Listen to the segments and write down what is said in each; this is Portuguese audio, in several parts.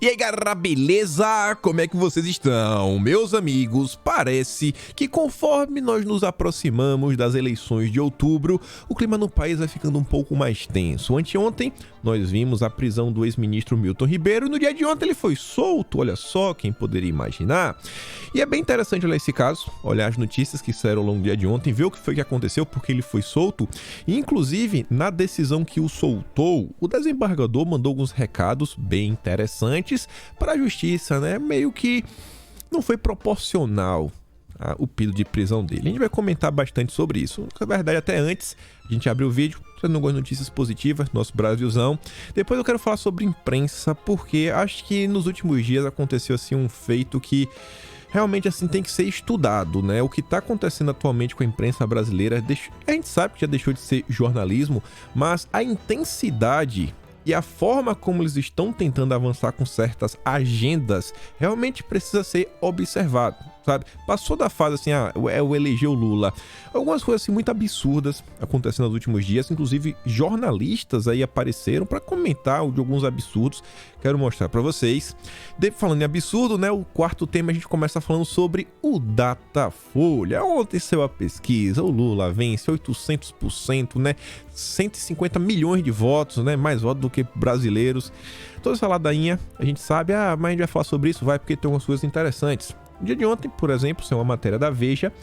E aí galera, beleza? Como é que vocês estão? Meus amigos, parece que conforme nós nos aproximamos das eleições de outubro, o clima no país vai ficando um pouco mais tenso. Anteontem, nós vimos a prisão do ex-ministro Milton Ribeiro e no dia de ontem ele foi solto, olha só, quem poderia imaginar. E é bem interessante olhar esse caso, olhar as notícias que saíram ao longo do dia de ontem, ver o que foi que aconteceu, porque ele foi solto. E inclusive, na decisão que o soltou, o desembargador mandou alguns recados bem interessantes para a justiça, né? Meio que não foi proporcional o pedido de prisão dele. A gente vai comentar bastante sobre isso. Na verdade, até antes, a gente abre o vídeo. Se você não gosta de notícias positivas, nosso Brasilzão. Depois eu quero falar sobre imprensa, porque acho que nos últimos dias aconteceu assim um feito que realmente assim tem que ser estudado, né? O que está acontecendo atualmente com a imprensa brasileira, a gente sabe que já deixou de ser jornalismo, mas a intensidade e a forma como eles estão tentando avançar com certas agendas realmente precisa ser observado, sabe? Passou da fase assim, eu elegi o Lula. Algumas coisas assim muito absurdas acontecendo nos últimos dias, inclusive jornalistas aí apareceram para comentar de alguns absurdos. Quero mostrar para vocês. Falando em absurdo, né? O quarto tema a gente começa falando sobre o Datafolha. Ontem saiu a pesquisa, o Lula vence 800%, né? 150 milhões de votos, né? Mais votos do que brasileiros. Toda essa ladainha, a gente sabe, mas a gente vai falar sobre isso, porque tem algumas coisas interessantes. No dia de ontem, por exemplo, saiu uma matéria da Veja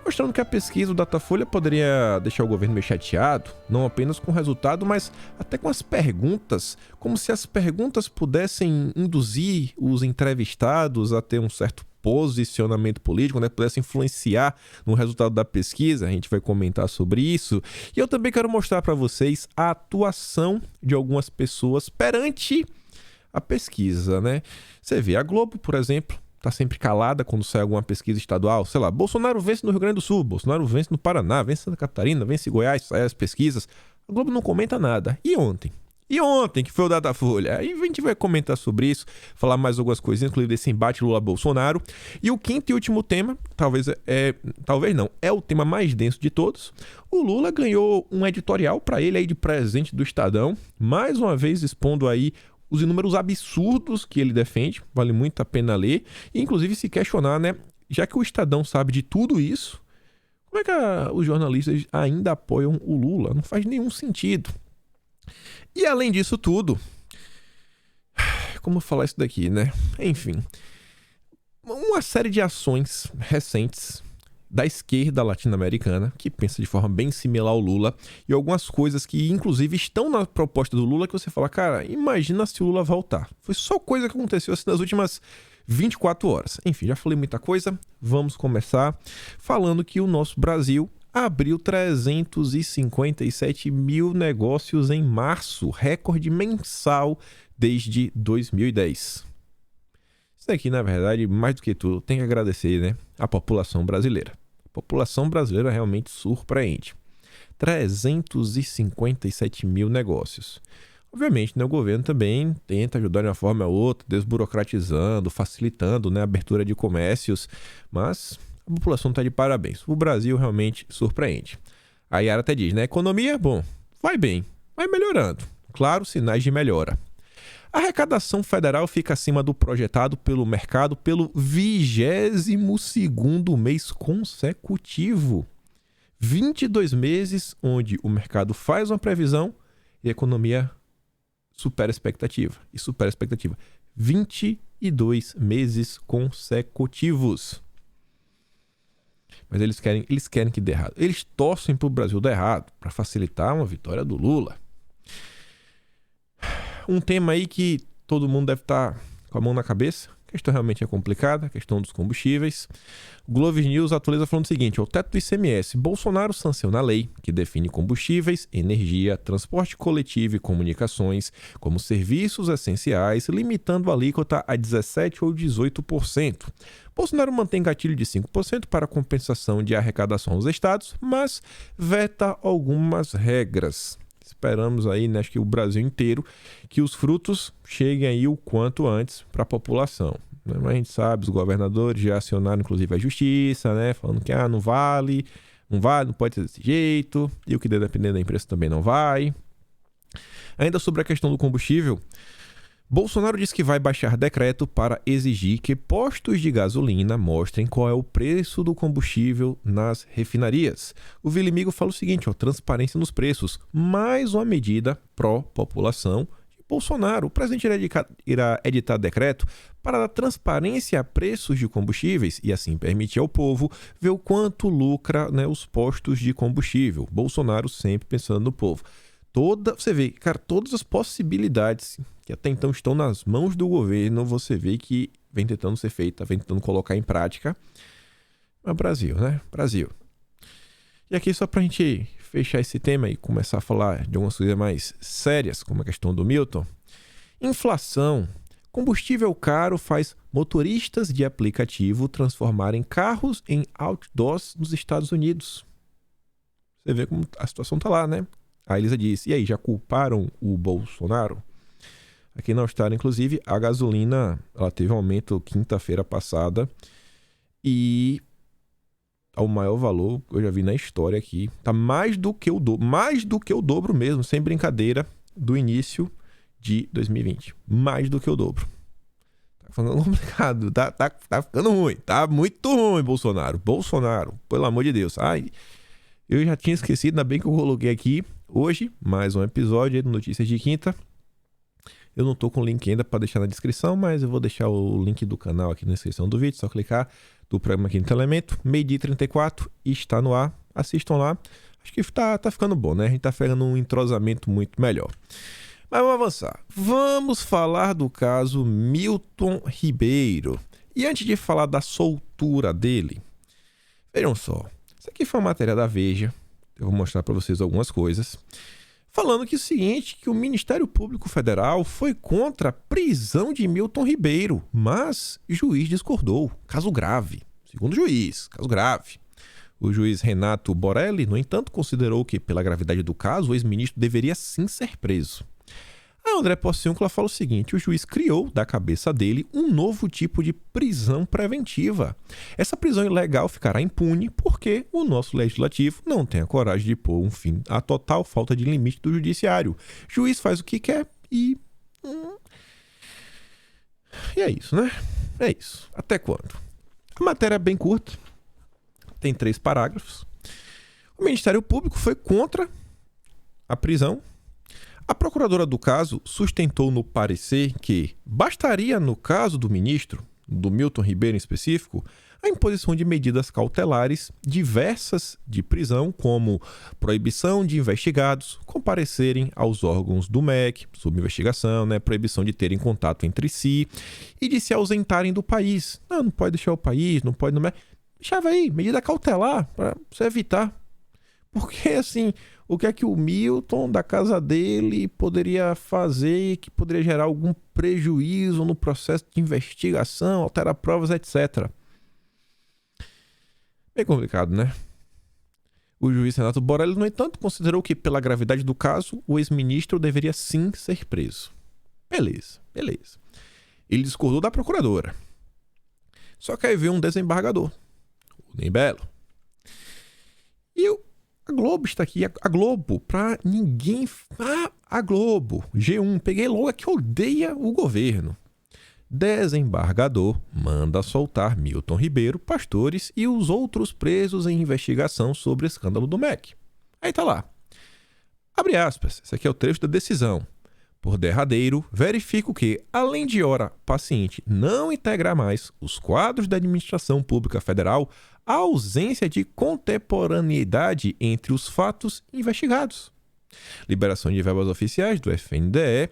mostrando que a pesquisa do Datafolha poderia deixar o governo meio chateado, não apenas com o resultado, mas até com as perguntas, como se as perguntas pudessem induzir os entrevistados a ter um certo posicionamento político, né? Pudesse influenciar no resultado da pesquisa. A gente vai comentar sobre isso. E eu também quero mostrar para vocês a atuação de algumas pessoas perante a pesquisa, né? Você vê a Globo, por exemplo, tá sempre calada quando sai alguma pesquisa estadual. Sei lá, Bolsonaro vence no Rio Grande do Sul, Bolsonaro vence no Paraná, vence Santa Catarina, vence Goiás, sai as pesquisas. A Globo não comenta nada. E ontem? E ontem, que foi o Datafolha? Aí a gente vai comentar sobre isso, falar mais algumas coisinhas, inclusive desse embate Lula-Bolsonaro. E o quinto e último tema, talvez não, é o tema mais denso de todos. O Lula ganhou um editorial para ele aí de presidente do Estadão, mais uma vez expondo aí os inúmeros absurdos que ele defende, vale muito a pena ler, e inclusive se questionar, né? Já que o Estadão sabe de tudo isso, como é que os jornalistas ainda apoiam o Lula? Não faz nenhum sentido. E além disso tudo, como falar isso daqui, né? Enfim, uma série de ações recentes da esquerda latino-americana, que pensa de forma bem similar ao Lula, e algumas coisas que, inclusive, estão na proposta do Lula, que você fala, cara, imagina se o Lula voltar. Foi só coisa que aconteceu assim, nas últimas 24 horas. Enfim, já falei muita coisa, vamos começar falando que o nosso Brasil abriu 357 mil negócios em março, recorde mensal desde 2010. Isso daqui, na verdade, mais do que tudo, tem que agradecer, né, a população brasileira. A população brasileira realmente surpreende. 357 mil negócios. Obviamente, né, o governo também tenta ajudar de uma forma ou outra, desburocratizando, facilitando, né, a abertura de comércios, mas a população está de parabéns. O Brasil realmente surpreende. A Yara até diz, né, economia, bom, vai bem, vai melhorando. Claro, sinais de melhora. A arrecadação federal fica acima do projetado pelo mercado pelo 22º mês consecutivo. 22 meses onde o mercado faz uma previsão e a economia supera a expectativa. E supera a expectativa. 22 meses consecutivos. Mas eles querem que dê errado. Eles torcem para o Brasil dar errado, para facilitar uma vitória do Lula. Um tema aí que todo mundo deve estar com a mão na cabeça. A questão realmente é complicada, a questão dos combustíveis. O Globo News atualiza falando o seguinte, o teto do ICMS. Bolsonaro sanciona a lei que define combustíveis, energia, transporte coletivo e comunicações como serviços essenciais, limitando a alíquota a 17% ou 18%. Bolsonaro mantém gatilho de 5% para compensação de arrecadação aos estados, mas veta algumas regras. Esperamos aí, né, acho que o Brasil inteiro, que os frutos cheguem aí o quanto antes para a população. Né? Mas a gente sabe, os governadores já acionaram inclusive a justiça, né, falando que não vale, não pode ser desse jeito, e o que depender da empresa também não vai. Ainda sobre a questão do combustível, Bolsonaro diz que vai baixar decreto para exigir que postos de gasolina mostrem qual é o preço do combustível nas refinarias. O Vilimigo fala o seguinte, transparência nos preços, mais uma medida pró-população de Bolsonaro. O presidente irá editar decreto para dar transparência a preços de combustíveis e assim permitir ao povo ver o quanto lucra, os postos de combustível. Bolsonaro sempre pensando no povo. Você vê, cara, todas as possibilidades que até então estão nas mãos do governo, você vê que vem tentando ser feita, vem tentando colocar em prática. Mas Brasil, né? Brasil. E aqui só pra gente fechar esse tema e começar a falar de algumas coisas mais sérias, como a questão do Milton. Inflação. Combustível caro faz motoristas de aplicativo transformarem carros em outdoors nos Estados Unidos. Você vê como a situação tá lá, né? A Elisa disse, e aí, já culparam o Bolsonaro? Aqui na Austrália, inclusive, a gasolina ela teve um aumento quinta-feira passada e ao maior valor que eu já vi na história aqui. Tá mais do que o dobro mesmo, sem brincadeira, do início de 2020. Mais do que o dobro. Tá ficando complicado, tá ficando ruim, tá muito ruim, Bolsonaro. Bolsonaro, pelo amor de Deus. Ai, eu já tinha esquecido, ainda bem que eu coloquei aqui. Hoje, mais um episódio do Notícias de Quinta. Eu não tô com o link ainda para deixar na descrição, mas eu vou deixar o link do canal aqui na descrição do vídeo. Só clicar do programa Quinto Elemento, meio-dia 34, e está no ar. Assistam lá. Acho que tá ficando bom, né? A gente tá pegando um entrosamento muito melhor. Mas vamos avançar. Vamos falar do caso Milton Ribeiro. E antes de falar da soltura dele, vejam só. Isso aqui foi uma matéria da Veja. Eu vou mostrar para vocês algumas coisas. Falando que é o seguinte, que o Ministério Público Federal foi contra a prisão de Milton Ribeiro, mas o juiz discordou. Caso grave. Segundo o juiz, caso grave. O juiz Renato Borelli, no entanto, considerou que, pela gravidade do caso, o ex-ministro deveria sim ser preso. A André Porciúncula fala o seguinte, o juiz criou, da cabeça dele, um novo tipo de prisão preventiva. Essa prisão ilegal ficará impune porque o nosso legislativo não tem a coragem de pôr um fim à total falta de limite do judiciário. O juiz faz o que quer e é isso, né? É isso. Até quando? A matéria é bem curta, tem 3 parágrafos. O Ministério Público foi contra a prisão. A procuradora do caso sustentou no parecer que bastaria, no caso do ministro, do Milton Ribeiro em específico, a imposição de medidas cautelares diversas de prisão, como proibição de investigados comparecerem aos órgãos do MEC, sob investigação, proibição de terem contato entre si e de se ausentarem do país. Não pode deixar o país, não pode... Deixava aí, medida cautelar, para você evitar. Porque, assim, o que é que o Milton, da casa dele, poderia fazer que poderia gerar algum prejuízo no processo de investigação, alterar provas, etc. Bem complicado, né? O juiz Renato Borelli, no entanto, considerou que, pela gravidade do caso, o ex-ministro deveria sim ser preso. Beleza. Ele discordou da procuradora. Só que aí veio um desembargador, o Ney Belo. E a Globo está aqui. A Globo, pra ninguém... a Globo, G1, peguei logo, que odeia o governo. Desembargador manda soltar Milton Ribeiro, pastores e os outros presos em investigação sobre o escândalo do MEC. Aí tá lá. Abre aspas. Esse aqui é o trecho da decisão. Por derradeiro, verifico que, além de ora paciente não integrar mais os quadros da administração pública federal, a ausência de contemporaneidade entre os fatos investigados. Liberação de verbas oficiais do FNDE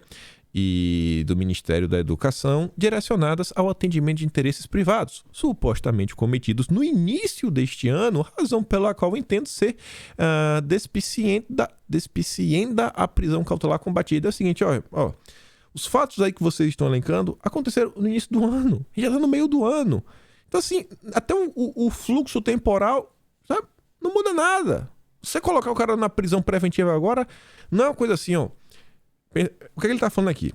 e do Ministério da Educação direcionadas ao atendimento de interesses privados, supostamente cometidos no início deste ano, razão pela qual entendo ser despicienda a prisão cautelar combatida. É o seguinte, ó, os fatos aí que vocês estão elencando aconteceram no início do ano, já está no meio do ano. Então, assim, até o fluxo temporal, sabe, não muda nada. Você colocar o cara na prisão preventiva agora, não é uma coisa assim, ó. O que ele tá falando aqui?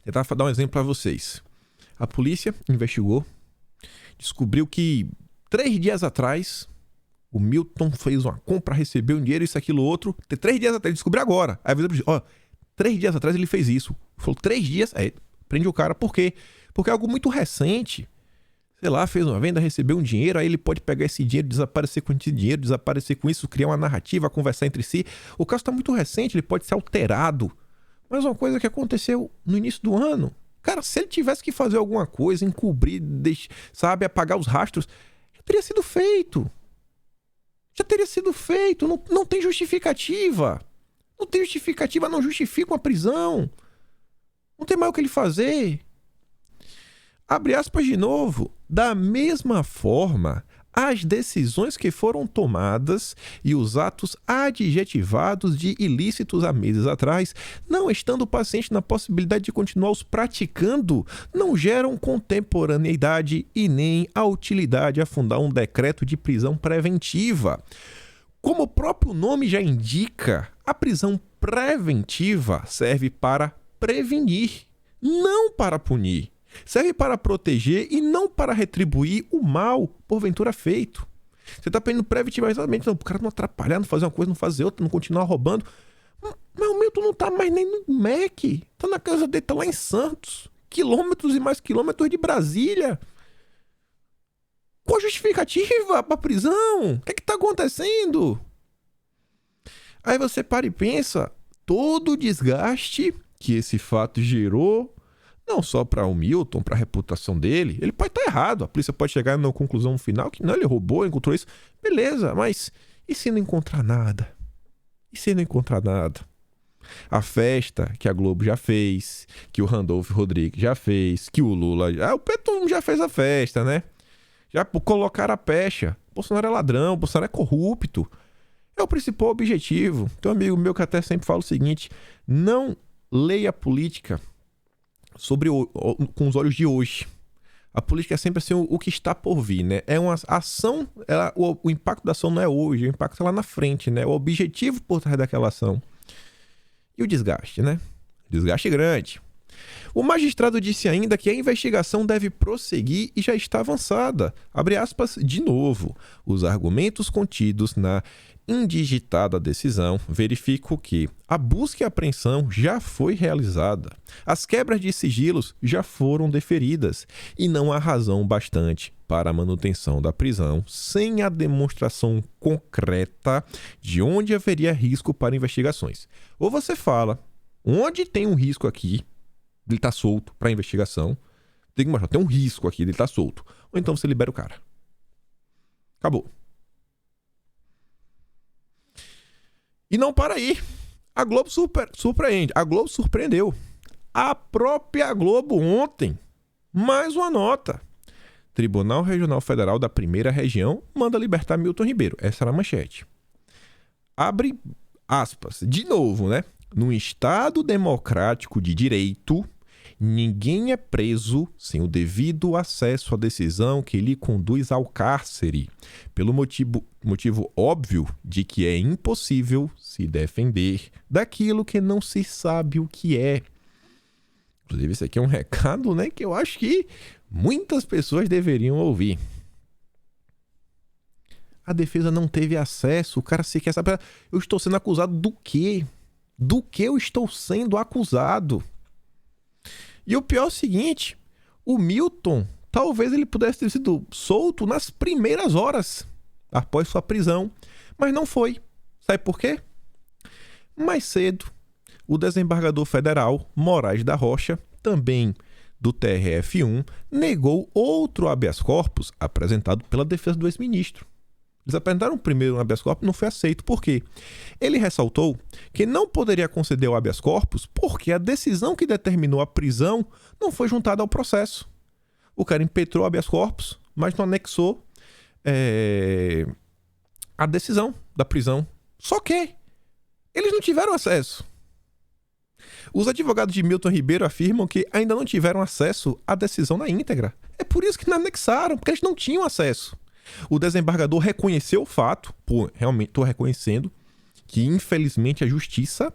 Vou tentar dar um exemplo para vocês. A polícia investigou, descobriu que 3 dias atrás o Milton fez uma compra, recebeu um dinheiro, isso, aquilo, outro. 3 dias atrás, descobriu agora. Aí avisou pro juiz, 3 dias atrás ele fez isso. Falou 3 dias, aí Prende o cara. Por quê? Porque é algo muito recente. Sei lá, fez uma venda, recebeu um dinheiro, aí ele pode pegar esse dinheiro, desaparecer com esse dinheiro, desaparecer com isso, criar uma narrativa, conversar entre si. O caso está muito recente, ele pode ser alterado. Mas uma coisa que aconteceu no início do ano, cara, se ele tivesse que fazer alguma coisa, encobrir, sabe, apagar os rastros, já teria sido feito. Já teria sido feito. Não tem justificativa. Não tem justificativa, não justifica uma prisão. Não tem mais o que ele fazer. Abre aspas de novo. Da mesma forma, as decisões que foram tomadas e os atos adjetivados de ilícitos há meses atrás, não estando o paciente na possibilidade de continuar os praticando, não geram contemporaneidade e nem a utilidade a fundar um decreto de prisão preventiva. Como o próprio nome já indica, a prisão preventiva serve para prevenir, não para punir. Serve para proteger e não para retribuir o mal porventura feito. Você está pedindo preventivamente, não, o cara não atrapalhar, não fazer uma coisa, não fazer outra, não continuar roubando. Mas o Milton não está mais nem no MEC. Está na casa dele, está lá em Santos. Quilômetros e mais quilômetros de Brasília. Qual a justificativa para a prisão? O que está acontecendo? Aí você para e pensa, todo o desgaste que esse fato gerou, não só para o Milton, para a reputação dele, ele pode estar errado. A polícia pode chegar na conclusão final que não, ele roubou, encontrou isso. Beleza, mas e se não encontrar nada? E se não encontrar nada? A festa que a Globo já fez, que o Randolfo Rodrigues já fez, que o Lula... o Petro já fez a festa, né? Já colocaram a pecha. Bolsonaro é ladrão, Bolsonaro é corrupto. É o principal objetivo. Tem um amigo meu que até sempre fala o seguinte: não leia a política com os olhos de hoje. A política é sempre assim o que está por vir, né? É uma ação, o impacto da ação não é hoje, o impacto é lá na frente, né? O objetivo por trás daquela ação. E o desgaste, né? Desgaste grande. O magistrado disse ainda que a investigação deve prosseguir e já está avançada. Abre aspas de novo. Os argumentos contidos na indigitada decisão verificam que a busca e apreensão já foi realizada. As quebras de sigilos já foram deferidas e não há razão bastante para a manutenção da prisão sem a demonstração concreta de onde haveria risco para investigações. Ou você fala, onde tem um risco aqui, ele está solto para investigação, tem que mostrar, tem um risco aqui, ele está solto. Ou então você libera o cara. Acabou. E não para aí. A Globo surpreende. A Globo surpreendeu. A própria Globo ontem, mais uma nota. Tribunal Regional Federal da Primeira Região manda libertar Milton Ribeiro. Essa era a manchete. Abre aspas. De novo, né? Num Estado democrático de direito, ninguém é preso sem o devido acesso à decisão que lhe conduz ao cárcere, pelo motivo óbvio de que é impossível se defender daquilo que não se sabe o que é. Inclusive, esse aqui é um recado, né, que eu acho que muitas pessoas deveriam ouvir. A defesa não teve acesso, o cara sequer sabe. Eu estou sendo acusado do quê? Do que eu estou sendo acusado? E o pior é o seguinte, o Milton, talvez ele pudesse ter sido solto nas primeiras horas após sua prisão, mas não foi. Sabe por quê? Mais cedo, o desembargador federal Moraes da Rocha, também do TRF1, negou outro habeas corpus apresentado pela defesa do ex-ministro. Eles apresentaram primeiro um habeas corpus, não foi aceito. Por quê? Ele ressaltou que não poderia conceder o habeas corpus porque a decisão que determinou a prisão não foi juntada ao processo. O cara impetrou o habeas corpus, mas não anexou a decisão da prisão. Só que eles não tiveram acesso. Os advogados de Milton Ribeiro afirmam que ainda não tiveram acesso à decisão na íntegra. É por isso que não anexaram, porque eles não tinham acesso. O desembargador reconheceu o fato, realmente estou reconhecendo, que infelizmente a justiça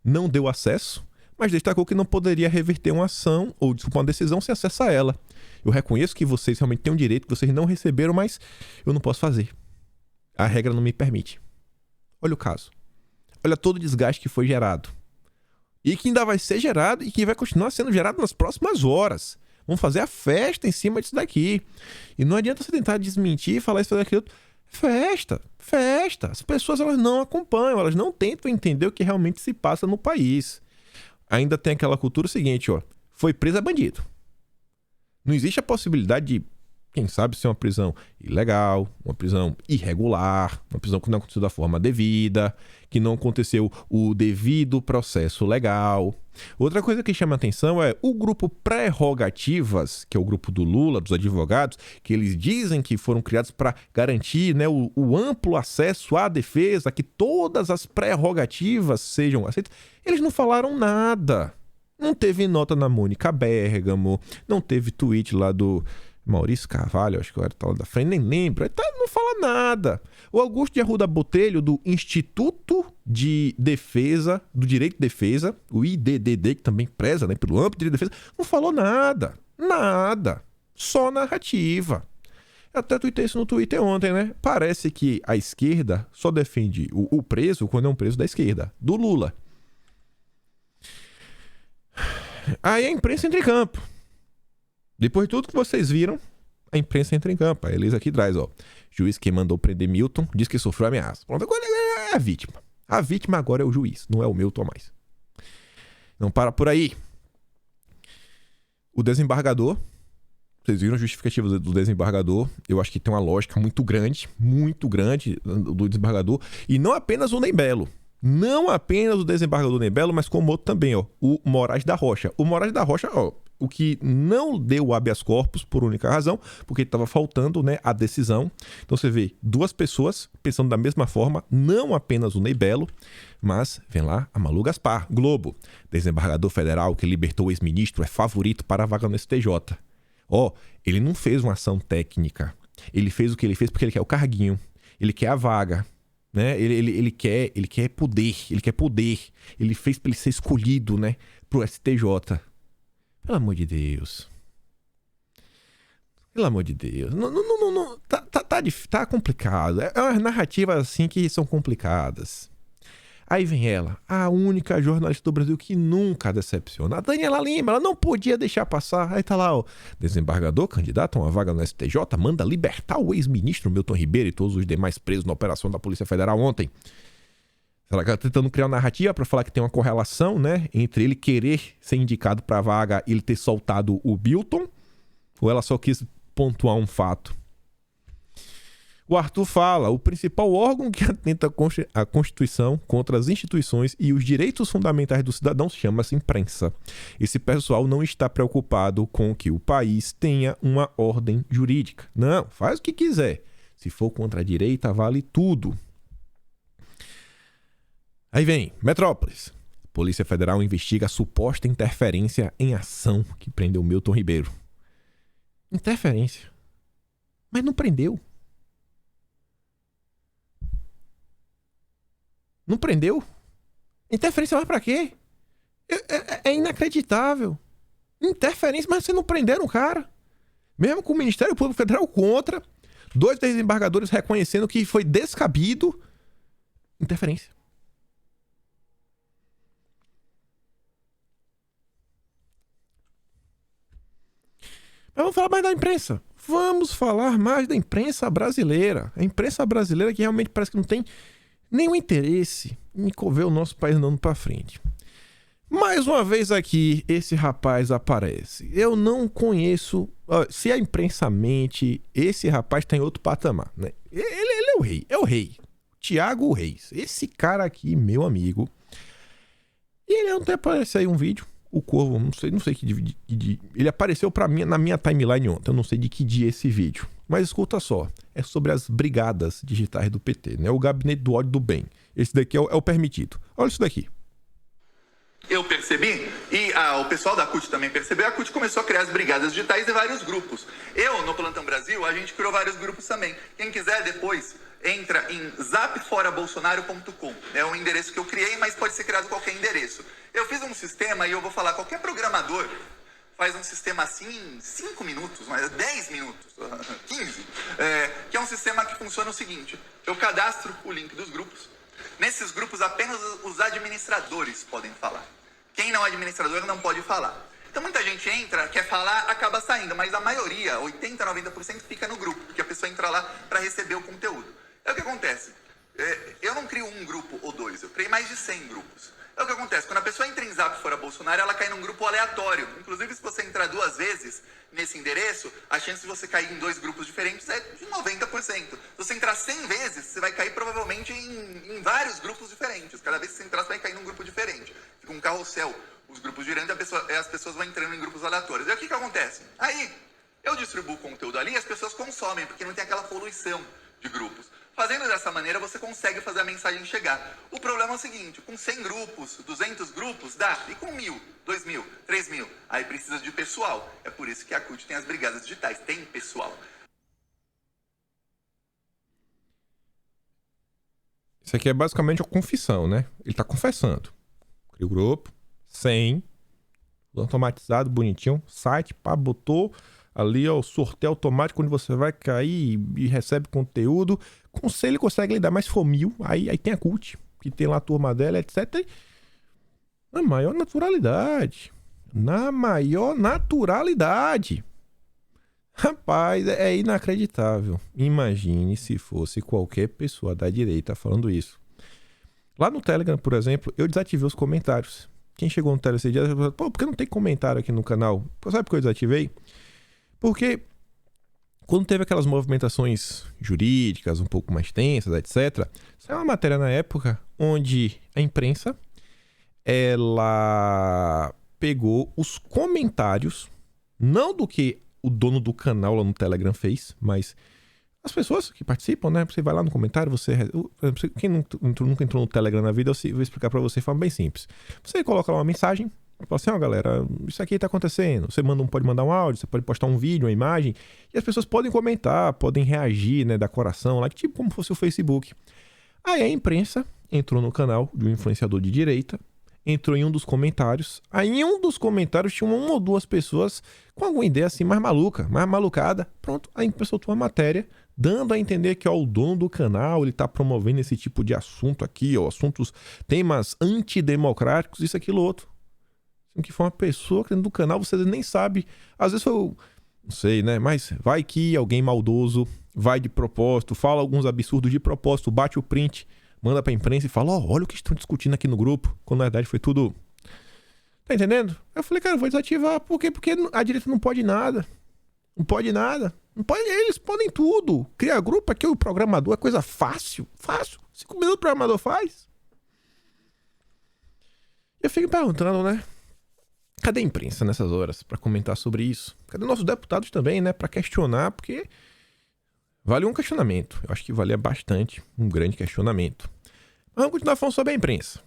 não deu acesso, mas destacou que não poderia reverter uma ação ou uma decisão sem acesso a ela. Eu reconheço que vocês realmente têm um direito, que vocês não receberam, mas eu não posso fazer. A regra não me permite. Olha o caso. Olha todo o desgaste que foi gerado. E que ainda vai ser gerado e que vai continuar sendo gerado nas próximas horas. Vamos fazer a festa em cima disso daqui. E não adianta você tentar desmentir, falar isso, fazer aquilo. Festa, festa. As pessoas elas não acompanham, elas não tentam entender o que realmente se passa no país. Ainda tem aquela cultura seguinte, ó. Foi preso é bandido. Não existe a possibilidade de, quem sabe, ser uma prisão ilegal, uma prisão irregular, uma prisão que não aconteceu da forma devida, que não aconteceu o devido processo legal. Outra coisa que chama atenção é o grupo Prerrogativas, que é o grupo do Lula, dos advogados, que eles dizem que foram criados para garantir, né, o amplo acesso à defesa, que todas as prerrogativas sejam aceitas. Eles não falaram nada. Não teve nota na Mônica Bergamo, não teve tweet lá do Maurício Carvalho, acho que era tal da frente, nem lembro. Não fala nada. O Augusto de Arruda Botelho, do Instituto de Defesa, do Direito de Defesa, o IDDD, que também preza, né, pelo amplo direito de defesa, não falou nada. Nada. Só narrativa. Eu até tuitei isso no Twitter ontem, né? Parece que a esquerda só defende o preso quando é um preso da esquerda, do Lula. Aí a imprensa entra em campo. Depois de tudo que vocês viram, a imprensa entra em campo. A Elisa aqui traz, ó. Juiz que mandou prender Milton diz que sofreu ameaça. Pronto, agora é a vítima. A vítima agora é o juiz, não é o Milton mais. Não para por aí. O desembargador, vocês viram a justificativa do desembargador. Eu acho que tem uma lógica muito grande do desembargador. E não apenas o Ney Belo. Não apenas o desembargador Ney Belo, mas como outro também, ó. O Moraes da Rocha. O Moraes da Rocha, ó. O que não deu habeas corpus por única razão, porque estava faltando, né, a decisão. Então você vê duas pessoas pensando da mesma forma, não apenas o Ney Belo, mas vem lá a Malu Gaspar, Globo. Desembargador federal que libertou o ex-ministro é favorito para a vaga no STJ. Ó, ele não fez uma ação técnica. Ele fez o que ele fez porque ele quer o carguinho. Ele quer a vaga. Né? Ele quer poder. Ele fez para ele ser escolhido, né, pro STJ. Pelo amor de Deus. Pelo amor de Deus. Não, tá complicado. É umas narrativas assim que são complicadas. Aí vem ela, a única jornalista do Brasil que nunca decepciona. A Daniela Lima, ela não podia deixar passar. Aí tá lá, ó. Desembargador, candidato a uma vaga no STJ, manda libertar o ex-ministro Milton Ribeiro e todos os demais presos na operação da Polícia Federal ontem. Será que ela tá tentando criar uma narrativa para falar que tem uma correlação, né, entre ele querer ser indicado para a vaga e ele ter soltado o Milton? Ou ela só quis pontuar um fato? O Arthur fala, o principal órgão que atenta a Constituição contra as instituições e os direitos fundamentais do cidadão chama-se imprensa. Esse pessoal não está preocupado com que o país tenha uma ordem jurídica. Não, faz o que quiser. Se for contra a direita, vale tudo. Aí vem, Metrópolis. Polícia Federal investiga a suposta interferência em ação que prendeu Milton Ribeiro. Interferência? Mas não prendeu. Não prendeu? Interferência mais pra quê? É inacreditável. Interferência, mas vocês não prenderam o cara. Mesmo com o Ministério Público Federal contra, 2 desembargadores reconhecendo que foi descabido. Interferência. Mas vamos falar mais da imprensa. Vamos falar mais da imprensa brasileira. A imprensa brasileira que realmente parece que não tem nenhum interesse em ver o nosso país andando para frente. Mais uma vez aqui, esse rapaz aparece. Eu não conheço... Se a imprensa mente, esse rapaz está em outro patamar, né? Ele é o rei. É o rei. Tiago Reis. Esse cara aqui, meu amigo. E ele ontem apareceu aí um vídeo. O Corvo, não sei que dia. Ele apareceu para mim na minha timeline ontem. Eu não sei de que dia é esse vídeo. Mas escuta só. É sobre as brigadas digitais do PT, né? O gabinete do ódio do bem. Esse daqui é o permitido. Olha isso daqui. Eu percebi, e o pessoal da CUT também percebeu, a CUT começou a criar as brigadas digitais e vários grupos. Eu, no Plantão Brasil, a gente criou vários grupos também. Quem quiser depois, entra em zapforabolsonaro.com. É um endereço que eu criei, mas pode ser criado qualquer endereço. Eu fiz um sistema e eu vou falar, qualquer programador faz um sistema assim em 5 minutos, 10 minutos, 15. Que é um sistema que funciona o seguinte, eu cadastro o link dos grupos. Nesses grupos, apenas os administradores podem falar. Quem não é administrador não pode falar. Então muita gente entra, quer falar, acaba saindo, mas a maioria, 80, 90% fica no grupo, porque a pessoa entra lá para receber o conteúdo. É o que acontece. Eu não crio um grupo ou dois, eu criei mais de 100 grupos. É o que acontece, quando a pessoa entra em Zap fora Bolsonaro, ela cai num grupo aleatório. Inclusive, se você entrar 2 vezes nesse endereço, a chance de você cair em 2 grupos diferentes é de 90%. Se você entrar 100 vezes, você vai cair provavelmente em vários grupos diferentes. Cada vez que você entrar, você vai cair num grupo diferente. Fica um carrossel, os grupos girando e as pessoas vão entrando em grupos aleatórios. E aí o que acontece? Aí, eu distribuo conteúdo ali e as pessoas consomem, porque não tem aquela poluição de grupos. Fazendo dessa maneira, você consegue fazer a mensagem chegar. O problema é o seguinte, com 100 grupos, 200 grupos, dá. E com 1.000, 2.000, 3.000, aí precisa de pessoal. É por isso que a CUT tem as brigadas digitais, tem pessoal. Isso aqui é basicamente uma confissão, né? Ele tá confessando. Cria o grupo, 100, automatizado, bonitinho, site, pá, botou ali, ó, o sorteio automático, onde você vai cair e recebe conteúdo. Com 100 ele consegue lidar, mas se for 1.000, aí tem a CUT, que tem lá a turma dela, etc. Na maior naturalidade. Na maior naturalidade. Rapaz, é inacreditável. Imagine se fosse qualquer pessoa da direita falando isso. Lá no Telegram, por exemplo, eu desativei os comentários. Quem chegou no Telegram esse dia, pô, por que não tem comentário aqui no canal? Sabe por que eu desativei? Porque quando teve aquelas movimentações jurídicas um pouco mais tensas, etc., saiu uma matéria na época onde a imprensa ela pegou os comentários, não do que o dono do canal lá no Telegram fez, mas as pessoas que participam, né? Você vai lá no comentário, quem nunca entrou no Telegram na vida, eu vou explicar pra você de forma bem simples. Você coloca lá uma mensagem, fala assim, ó, galera, isso aqui tá acontecendo. Você pode mandar um áudio, você pode postar um vídeo, uma imagem, e as pessoas podem comentar, podem reagir, né, dar coração lá, tipo como fosse o Facebook. Aí a imprensa entrou no canal de um influenciador de direita, entrou em um dos comentários. Aí em um dos comentários tinha 1 ou 2 pessoas com alguma ideia assim mais maluca, mais malucada. Pronto, a imprensa soltou uma matéria dando a entender que ó, o dono do canal ele tá promovendo esse tipo de assunto aqui, ó, temas antidemocráticos, isso, aquilo, outro. Que foi uma pessoa que dentro do canal você nem sabe. Às vezes foi, não sei, né? Mas vai que alguém maldoso vai de propósito, fala alguns absurdos de propósito, bate o print, manda pra imprensa e fala, ó, olha o que estão discutindo aqui no grupo. Quando na verdade foi tudo... Tá entendendo? Eu falei, cara, eu vou desativar. Por quê? Porque a direita não pode nada. Não pode nada. Não pode, eles podem tudo. Criar grupo aqui, o programador é coisa fácil. Fácil. 5 minutos o programador faz. Eu fico perguntando, né? Cadê a imprensa nessas horas para comentar sobre isso? Cadê nossos deputados também, né? Para questionar, porque vale um questionamento. Eu acho que valia bastante um grande questionamento. Mas vamos continuar falando sobre a imprensa.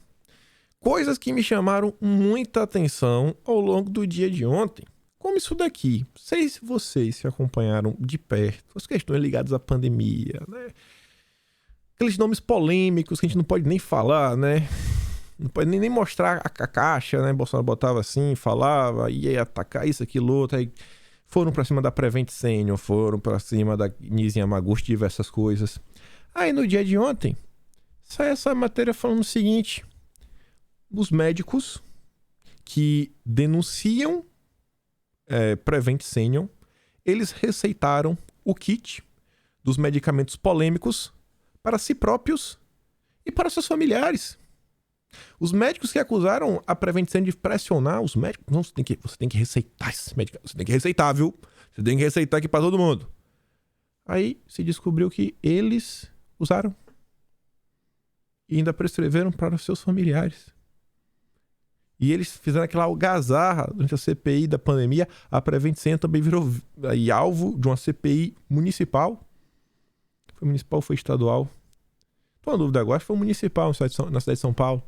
Coisas que me chamaram muita atenção ao longo do dia de ontem. Como isso daqui. Não sei se vocês se acompanharam de perto. As questões ligadas à pandemia, né? Aqueles nomes polêmicos que a gente não pode nem falar, né? Não pode nem mostrar a caixa, né? Bolsonaro botava assim, falava, ia atacar isso, aquilo, outro. Aí foram pra cima da Prevent Senior, foram pra cima da Nise Yamaguchi, diversas coisas. Aí no dia de ontem, sai essa matéria falando o seguinte: os médicos que denunciam Prevent Senior, eles receitaram o kit dos medicamentos polêmicos para si próprios e para seus familiares. Os médicos que acusaram a Prevent Senior de pressionar os médicos... Não, você tem que receitar esse medicamento. Você tem que receitar, viu? Você tem que receitar aqui para todo mundo. Aí se descobriu que eles usaram. E ainda prescreveram para os seus familiares. E eles fizeram aquela algazarra durante a CPI da pandemia. A Prevent Senior também virou alvo de uma CPI municipal. Foi municipal ou foi estadual? Tô na dúvida agora. Foi municipal na cidade de São Paulo.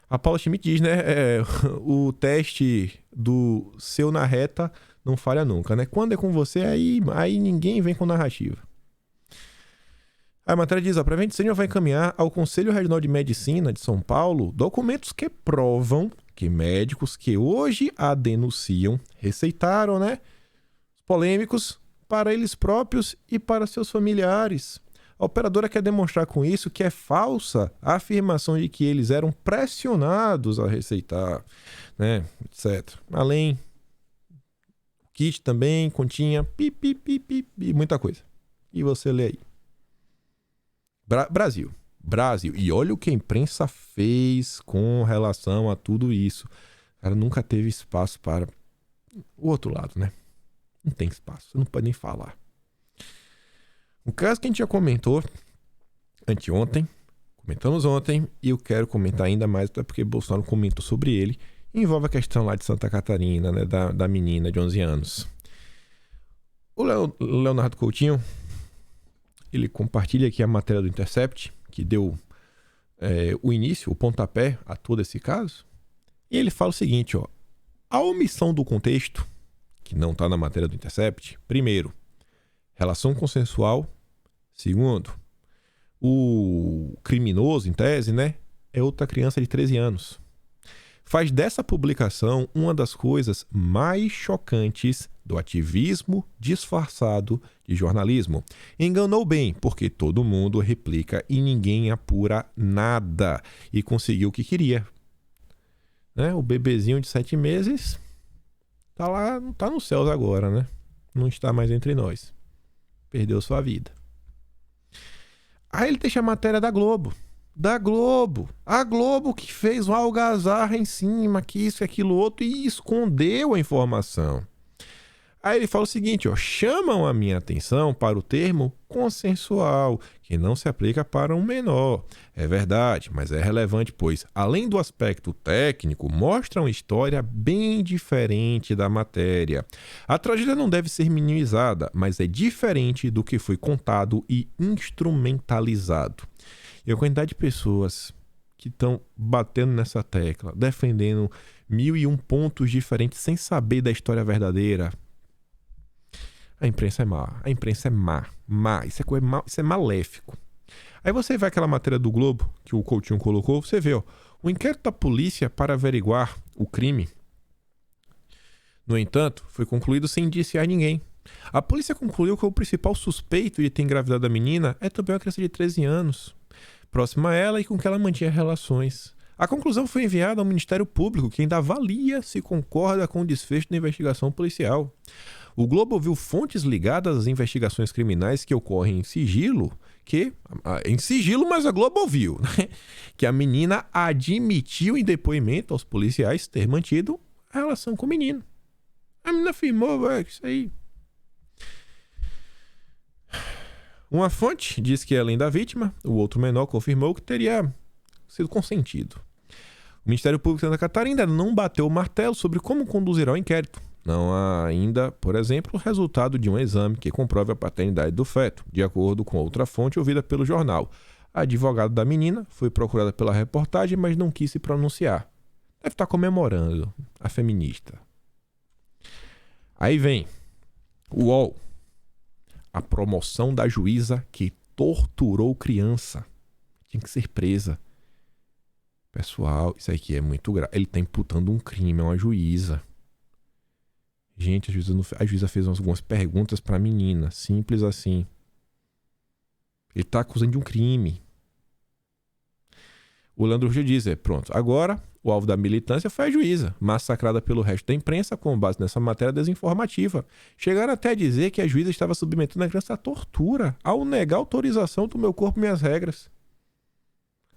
A Paula Schmidt diz, né? O teste do seu na reta não falha nunca, né? Quando é com você, aí ninguém vem com narrativa. A matéria diz, a Prevent Senior vai encaminhar ao Conselho Regional de Medicina de São Paulo documentos que provam que médicos que hoje a denunciam receitaram, né? Polêmicos para eles próprios e para seus familiares. A operadora quer demonstrar com isso que é falsa a afirmação de que eles eram pressionados a receitar, né, etc. Além, o kit também continha muita coisa. E você lê aí. Brasil. E olha o que a imprensa fez com relação a tudo isso. O cara nunca teve espaço para o outro lado, né? Não tem espaço, você não pode nem falar. Um caso que a gente já comentou comentamos ontem, e eu quero comentar ainda mais, até porque Bolsonaro comentou sobre ele, envolve a questão lá de Santa Catarina, né, da menina de 11 anos. O Leonardo Coutinho, ele compartilha aqui a matéria do Intercept, que deu o início, o pontapé a todo esse caso, e ele fala o seguinte, ó, a omissão do contexto, que não está na matéria do Intercept, primeiro, relação consensual. Segundo, o criminoso, em tese, né, é outra criança de 13 anos. Faz dessa publicação uma das coisas mais chocantes do ativismo disfarçado de jornalismo. Enganou bem, porque todo mundo replica e ninguém apura nada. E conseguiu o que queria. Né? O bebezinho de 7 meses tá lá, não tá nos céus agora, né? Não está mais entre nós. Perdeu sua vida. Aí ele deixa a matéria da Globo. Da Globo. A Globo que fez uma algazarra em cima, que isso e aquilo outro, e escondeu a informação. Aí ele fala o seguinte, ó, chamam a minha atenção para o termo consensual, que não se aplica para um menor. É verdade, mas é relevante, pois, além do aspecto técnico, mostra uma história bem diferente da matéria. A tragédia não deve ser minimizada, mas é diferente do que foi contado e instrumentalizado. E a quantidade de pessoas que estão batendo nessa tecla, defendendo 1001 pontos diferentes sem saber da história verdadeira. A imprensa é má. A imprensa é má. Isso é maléfico. Aí você vê aquela matéria do Globo que o Coutinho colocou, você vê, ó, o inquérito da polícia para averiguar o crime, no entanto, foi concluído sem indiciar ninguém. A polícia concluiu que o principal suspeito de ter engravidado a menina é também uma criança de 13 anos, próxima a ela e com que ela mantinha relações. A conclusão foi enviada ao Ministério Público, que ainda avalia se concorda com o desfecho da investigação policial. O Globo ouviu fontes ligadas às investigações criminais que ocorrem em sigilo, mas a Globo ouviu, né? Que a menina admitiu em depoimento aos policiais ter mantido a relação com o menino. A menina afirmou, isso aí. Uma fonte diz que, além da vítima, o outro menor confirmou que teria sido consentido. O Ministério Público de Santa Catarina ainda não bateu o martelo sobre como conduzirá o inquérito. Não há ainda, por exemplo, o resultado de um exame que comprove a paternidade do feto, de acordo com outra fonte ouvida pelo jornal. A advogada da menina foi procurada pela reportagem, mas não quis se pronunciar. Deve estar comemorando a feminista. Aí vem o UOL. A promoção da juíza que torturou criança. Tinha que ser presa. Pessoal, isso aqui é muito grave. Ele está imputando um crime, é uma juíza. Gente, a juíza fez algumas perguntas para a menina, simples assim. Ele está acusando de um crime. O Leandro Gil diz, pronto, agora o alvo da militância foi a juíza, massacrada pelo resto da imprensa com base nessa matéria desinformativa. Chegaram até a dizer que a juíza estava submetendo a criança à tortura ao negar autorização do meu corpo e minhas regras.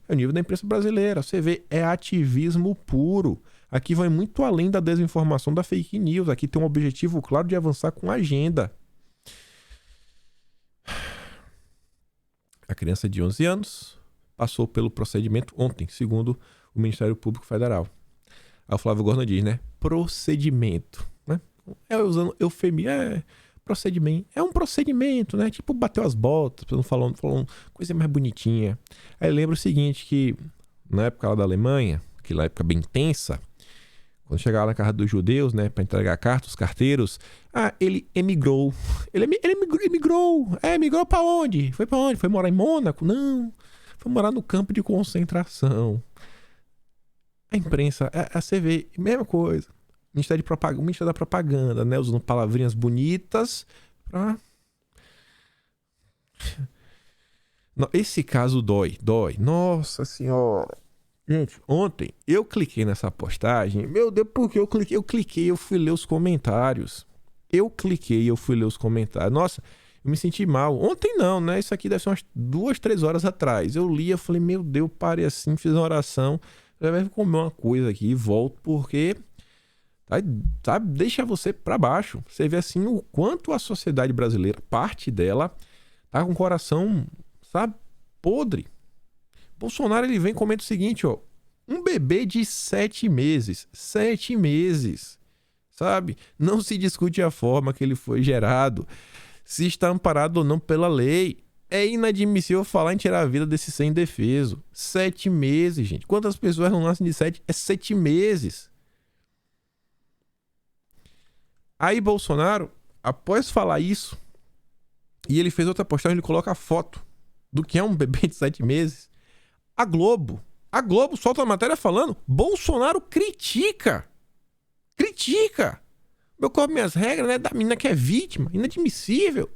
É o nível da imprensa brasileira. Você vê, é ativismo puro. Aqui vai muito além da desinformação, da fake news. Aqui tem um objetivo claro de avançar com a agenda. A criança de 11 anos passou pelo procedimento ontem, segundo o Ministério Público Federal. Aí o Flávio Gorno diz, né? Procedimento. Né? Usando eufemismo. Procedimento. É um procedimento, né? Tipo, bateu as botas, não falando coisa mais bonitinha. Aí lembra o seguinte, que na época lá da Alemanha, aquela época bem tensa, quando chegava na casa dos judeus, né, para entregar cartas, os carteiros, ele emigrou. Ele emigrou. Emigrou para onde? Foi para onde? Foi morar em Mônaco? Não. Foi morar no campo de concentração. A imprensa, a CV, mesma coisa. Ministério da Propaganda, né, usando palavrinhas bonitas para Esse caso dói. Nossa senhora. Gente, ontem eu cliquei nessa postagem. Meu Deus, por que eu cliquei, eu fui ler os comentários. Nossa, eu me senti mal. Ontem não, né? Isso aqui deve ser umas 2, 3 horas atrás. Eu li, eu falei, meu Deus, parei assim, fiz uma oração. Eu vou comer uma coisa aqui e volto, porque sabe, deixa você pra baixo. Você vê assim o quanto a sociedade brasileira, parte dela, tá com o coração, sabe, podre. Bolsonaro, ele vem e comenta o seguinte, ó. Um bebê de 7 meses. 7 meses. Sabe? Não se discute a forma que ele foi gerado. Se está amparado ou não pela lei. É inadmissível falar em tirar a vida desse sem-defeso. 7 meses, gente. Quantas pessoas não nascem de 7? É 7 meses. Aí Bolsonaro, após falar isso, e ele fez outra postagem, ele coloca a foto do que é um bebê de 7 meses. A Globo solta a matéria falando, Bolsonaro critica. Meu corpo, minhas regras, né? Da menina que é vítima, inadmissível.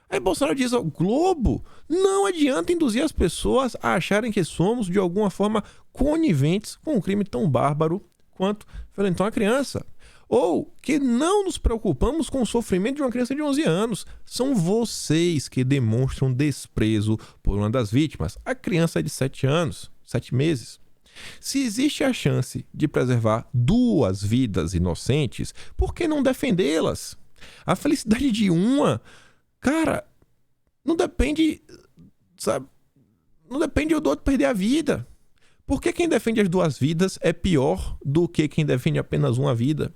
Aí Bolsonaro diz ao Globo, não adianta induzir as pessoas a acharem que somos, de alguma forma, coniventes com um crime tão bárbaro quanto violentar uma criança. Ou que não nos preocupamos com o sofrimento de uma criança de 11 anos. São vocês que demonstram desprezo por uma das vítimas. A criança é de 7 anos, 7 meses. Se existe a chance de preservar 2 vidas inocentes, por que não defendê-las? A felicidade de uma, cara, não depende, sabe? Não depende do outro perder a vida. Por que quem defende as 2 vidas é pior do que quem defende apenas uma vida?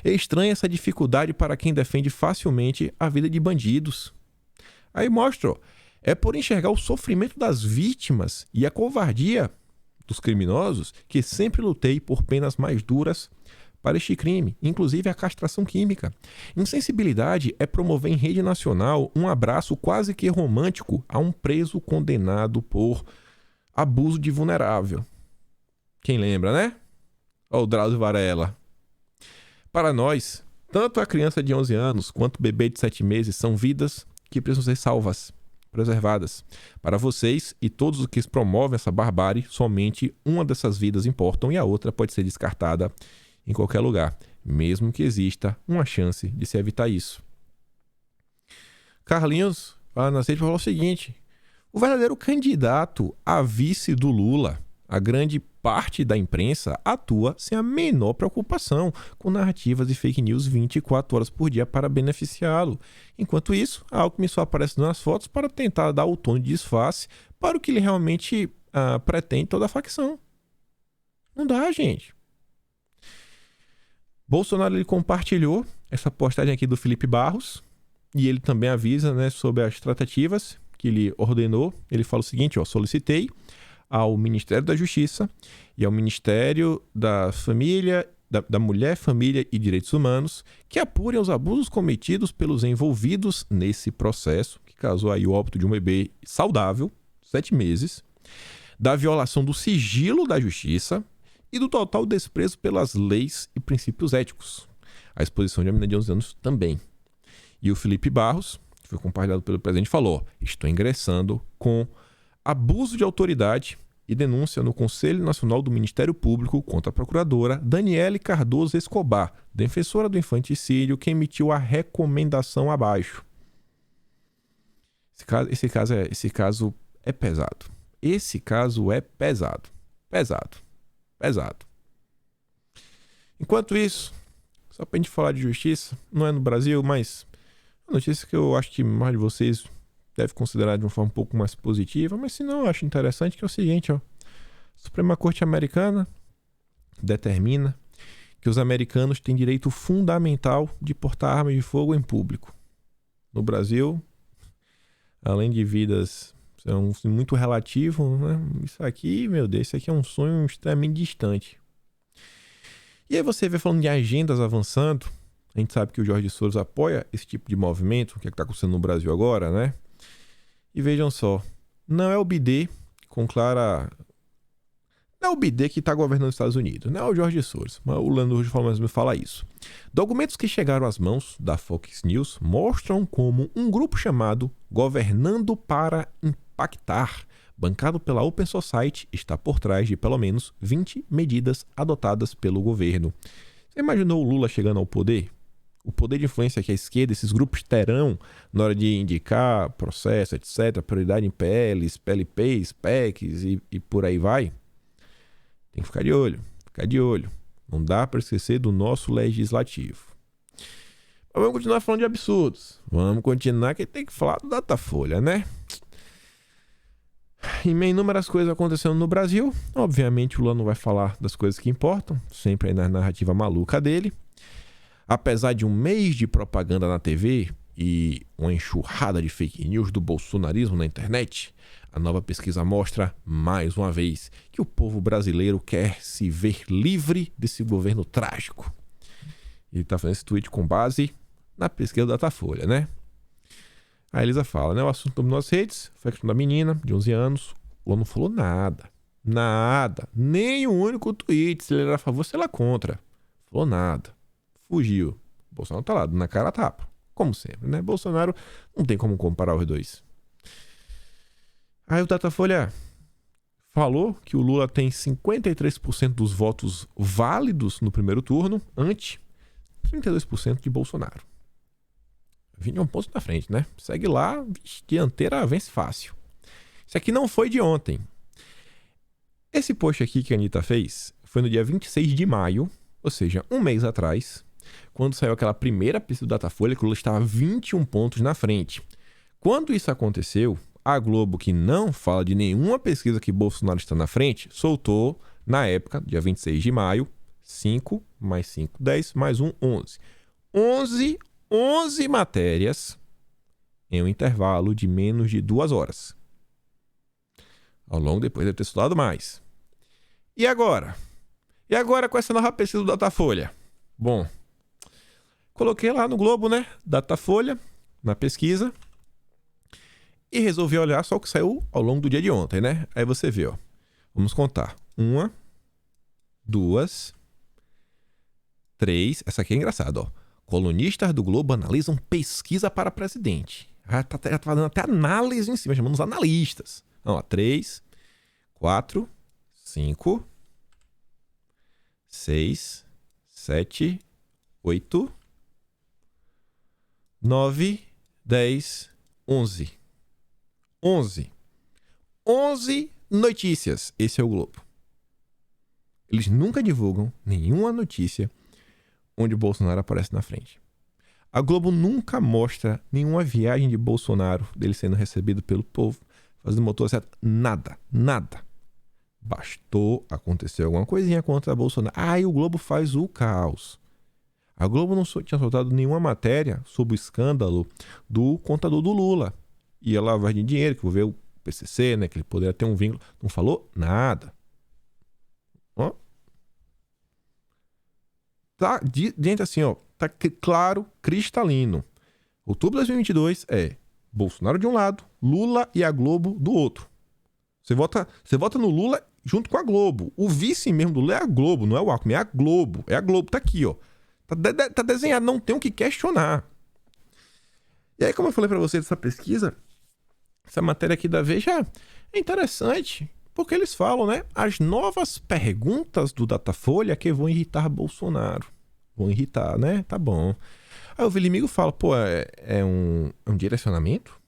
É estranha essa dificuldade para quem defende facilmente a vida de bandidos. Aí mostra, ó, é por enxergar o sofrimento das vítimas e a covardia dos criminosos que sempre lutei por penas mais duras para este crime, inclusive a castração química. Insensibilidade é promover em rede nacional um abraço quase que romântico a um preso condenado por abuso de vulnerável. Quem lembra, né? Ó, o Drauzio Varela. Para nós, tanto a criança de 11 anos quanto o bebê de 7 meses são vidas que precisam ser salvas, preservadas. Para vocês e todos os que promovem essa barbárie, somente uma dessas vidas importam e a outra pode ser descartada em qualquer lugar, mesmo que exista uma chance de se evitar isso. Carlinhos, lá na rede, falou o seguinte: o verdadeiro candidato a vice do Lula, a grande parte da imprensa, atua sem a menor preocupação com narrativas e fake news 24 horas por dia para beneficiá-lo. Enquanto isso, a Alckmin só aparece nas fotos para tentar dar o tom de disfarce para o que ele realmente pretende toda a facção. Não dá, gente. Bolsonaro, ele compartilhou essa postagem aqui do Felipe Barros e ele também avisa, né, sobre as tratativas que ele ordenou. Ele fala o seguinte, ó: solicitei ao Ministério da Justiça e ao Ministério da Família, da Mulher, Família e Direitos Humanos que apurem os abusos cometidos pelos envolvidos nesse processo, que causou aí o óbito de um bebê saudável, 7 meses, da violação do sigilo da Justiça e do total desprezo pelas leis e princípios éticos. A exposição de uma menina de 11 anos também. E o Felipe Barros, que foi compartilhado pelo presidente, falou: estou ingressando com abuso de autoridade e denúncia no Conselho Nacional do Ministério Público contra a procuradora Daniele Cardoso Escobar, defensora do infanticídio, que emitiu a recomendação abaixo. Esse caso é pesado. Esse caso é pesado. Enquanto isso, só pra gente falar de justiça, não é no Brasil, mas uma notícia que eu acho que mais de vocês deve considerar de uma forma um pouco mais positiva, mas se não, eu acho interessante, que é o seguinte, ó. A Suprema Corte Americana determina que os americanos têm direito fundamental de portar armas de fogo em público. No Brasil, além de vidas, é muito relativo, né? Isso aqui, meu Deus, isso aqui é um sonho extremamente distante. E aí você vê, falando de agendas avançando, a gente sabe que o Jorge Soros apoia esse tipo de movimento, o que está acontecendo no Brasil agora, né? E vejam só, não é o BD com clara... Não é o BD que está governando os Estados Unidos, não é o Jorge Soros, mas o Lando Russo fala isso. Documentos que chegaram às mãos da Fox News mostram como um grupo chamado Governando para Impactar bancado pela Open Society, está por trás de pelo menos 20 medidas adotadas pelo governo. Você imaginou o Lula chegando ao poder? O poder de influência que a esquerda, esses grupos terão na hora de indicar processo, etc., prioridade em PLs, PLPs, PECs e por aí vai? Tem que ficar de olho, Não dá para esquecer do nosso legislativo. Mas vamos continuar falando de absurdos. Vamos continuar que tem que falar do Datafolha, né? Em meio a inúmeras coisas acontecendo no Brasil, obviamente o Lula não vai falar das coisas que importam, sempre aí na narrativa maluca dele. Apesar de um mês de propaganda na TV e uma enxurrada de fake news do bolsonarismo na internet, a nova pesquisa mostra, mais uma vez, que o povo brasileiro quer se ver livre desse governo trágico. Ele está fazendo esse tweet com base na pesquisa da Datafolha, né? A Elisa fala, né? O assunto dominou as redes, foi a questão da menina, de 11 anos. O Lula não falou nada. Nem um único tweet, se ele era a favor, se ele era contra. Falou nada. Fugiu. O Bolsonaro tá lá, na cara a tapa. Como sempre, né? Bolsonaro não tem como comparar os dois. Aí o Datafolha falou que o Lula tem 53% dos votos válidos no primeiro turno, ante 32% de Bolsonaro. 21 pontos na frente, né? Segue lá, dianteira vence fácil. Isso aqui não foi de ontem. Esse post aqui que a Anitta fez foi no dia 26 de maio, ou seja, um mês atrás, quando saiu aquela primeira pesquisa do Datafolha, que o Lula estava 21 pontos na frente. Quando isso aconteceu, a Globo, que não fala de nenhuma pesquisa que Bolsonaro está na frente, soltou, na época, dia 26 de maio, 5 mais 5, 10, mais 1, 11. 11 matérias em um intervalo de menos de 2 horas. Ao longo depois deve ter estudado mais. E agora? E agora com essa nova pesquisa do Datafolha? Bom, coloquei lá no Globo, né? Datafolha, na pesquisa. E resolvi olhar só o que saiu ao longo do dia de ontem, né? Aí você vê, ó. Vamos contar. 1, 2, 3. Essa aqui é engraçada, ó. Colunistas do Globo analisam pesquisa para presidente. Já tá dando até análise em cima, chamando os analistas. Então, ó, 3, 4, 5, 6, 7, 8, 9, 10, 11. 11 notícias. Esse é o Globo. Eles nunca divulgam nenhuma notícia onde o Bolsonaro aparece na frente. A Globo nunca mostra nenhuma viagem de Bolsonaro, dele sendo recebido pelo povo, fazendo motor certo. Nada. Bastou acontecer alguma coisinha contra Bolsonaro. Aí o Globo faz o caos. A Globo não tinha soltado nenhuma matéria sobre o escândalo do contador do Lula. E a lavagem de dinheiro, que envolveu o PCC, né, que ele poderia ter um vínculo. Não falou nada. Ó. Tá dentro assim, ó, tá claro, cristalino. Outubro de 2022 é Bolsonaro de um lado, Lula e a Globo do outro. Você vota no Lula junto com a Globo. O vice mesmo do Lula é a Globo, não é o Alckmin, é a Globo. É a Globo, tá aqui, ó. Tá desenhado, não tem o que questionar. E aí, como eu falei pra você dessa pesquisa, essa matéria aqui da Veja é interessante. Porque eles falam, né? As novas perguntas do Datafolha que vão irritar Bolsonaro. Vão irritar, né? Tá bom. Aí o inimigo fala, pô, é um direcionamento?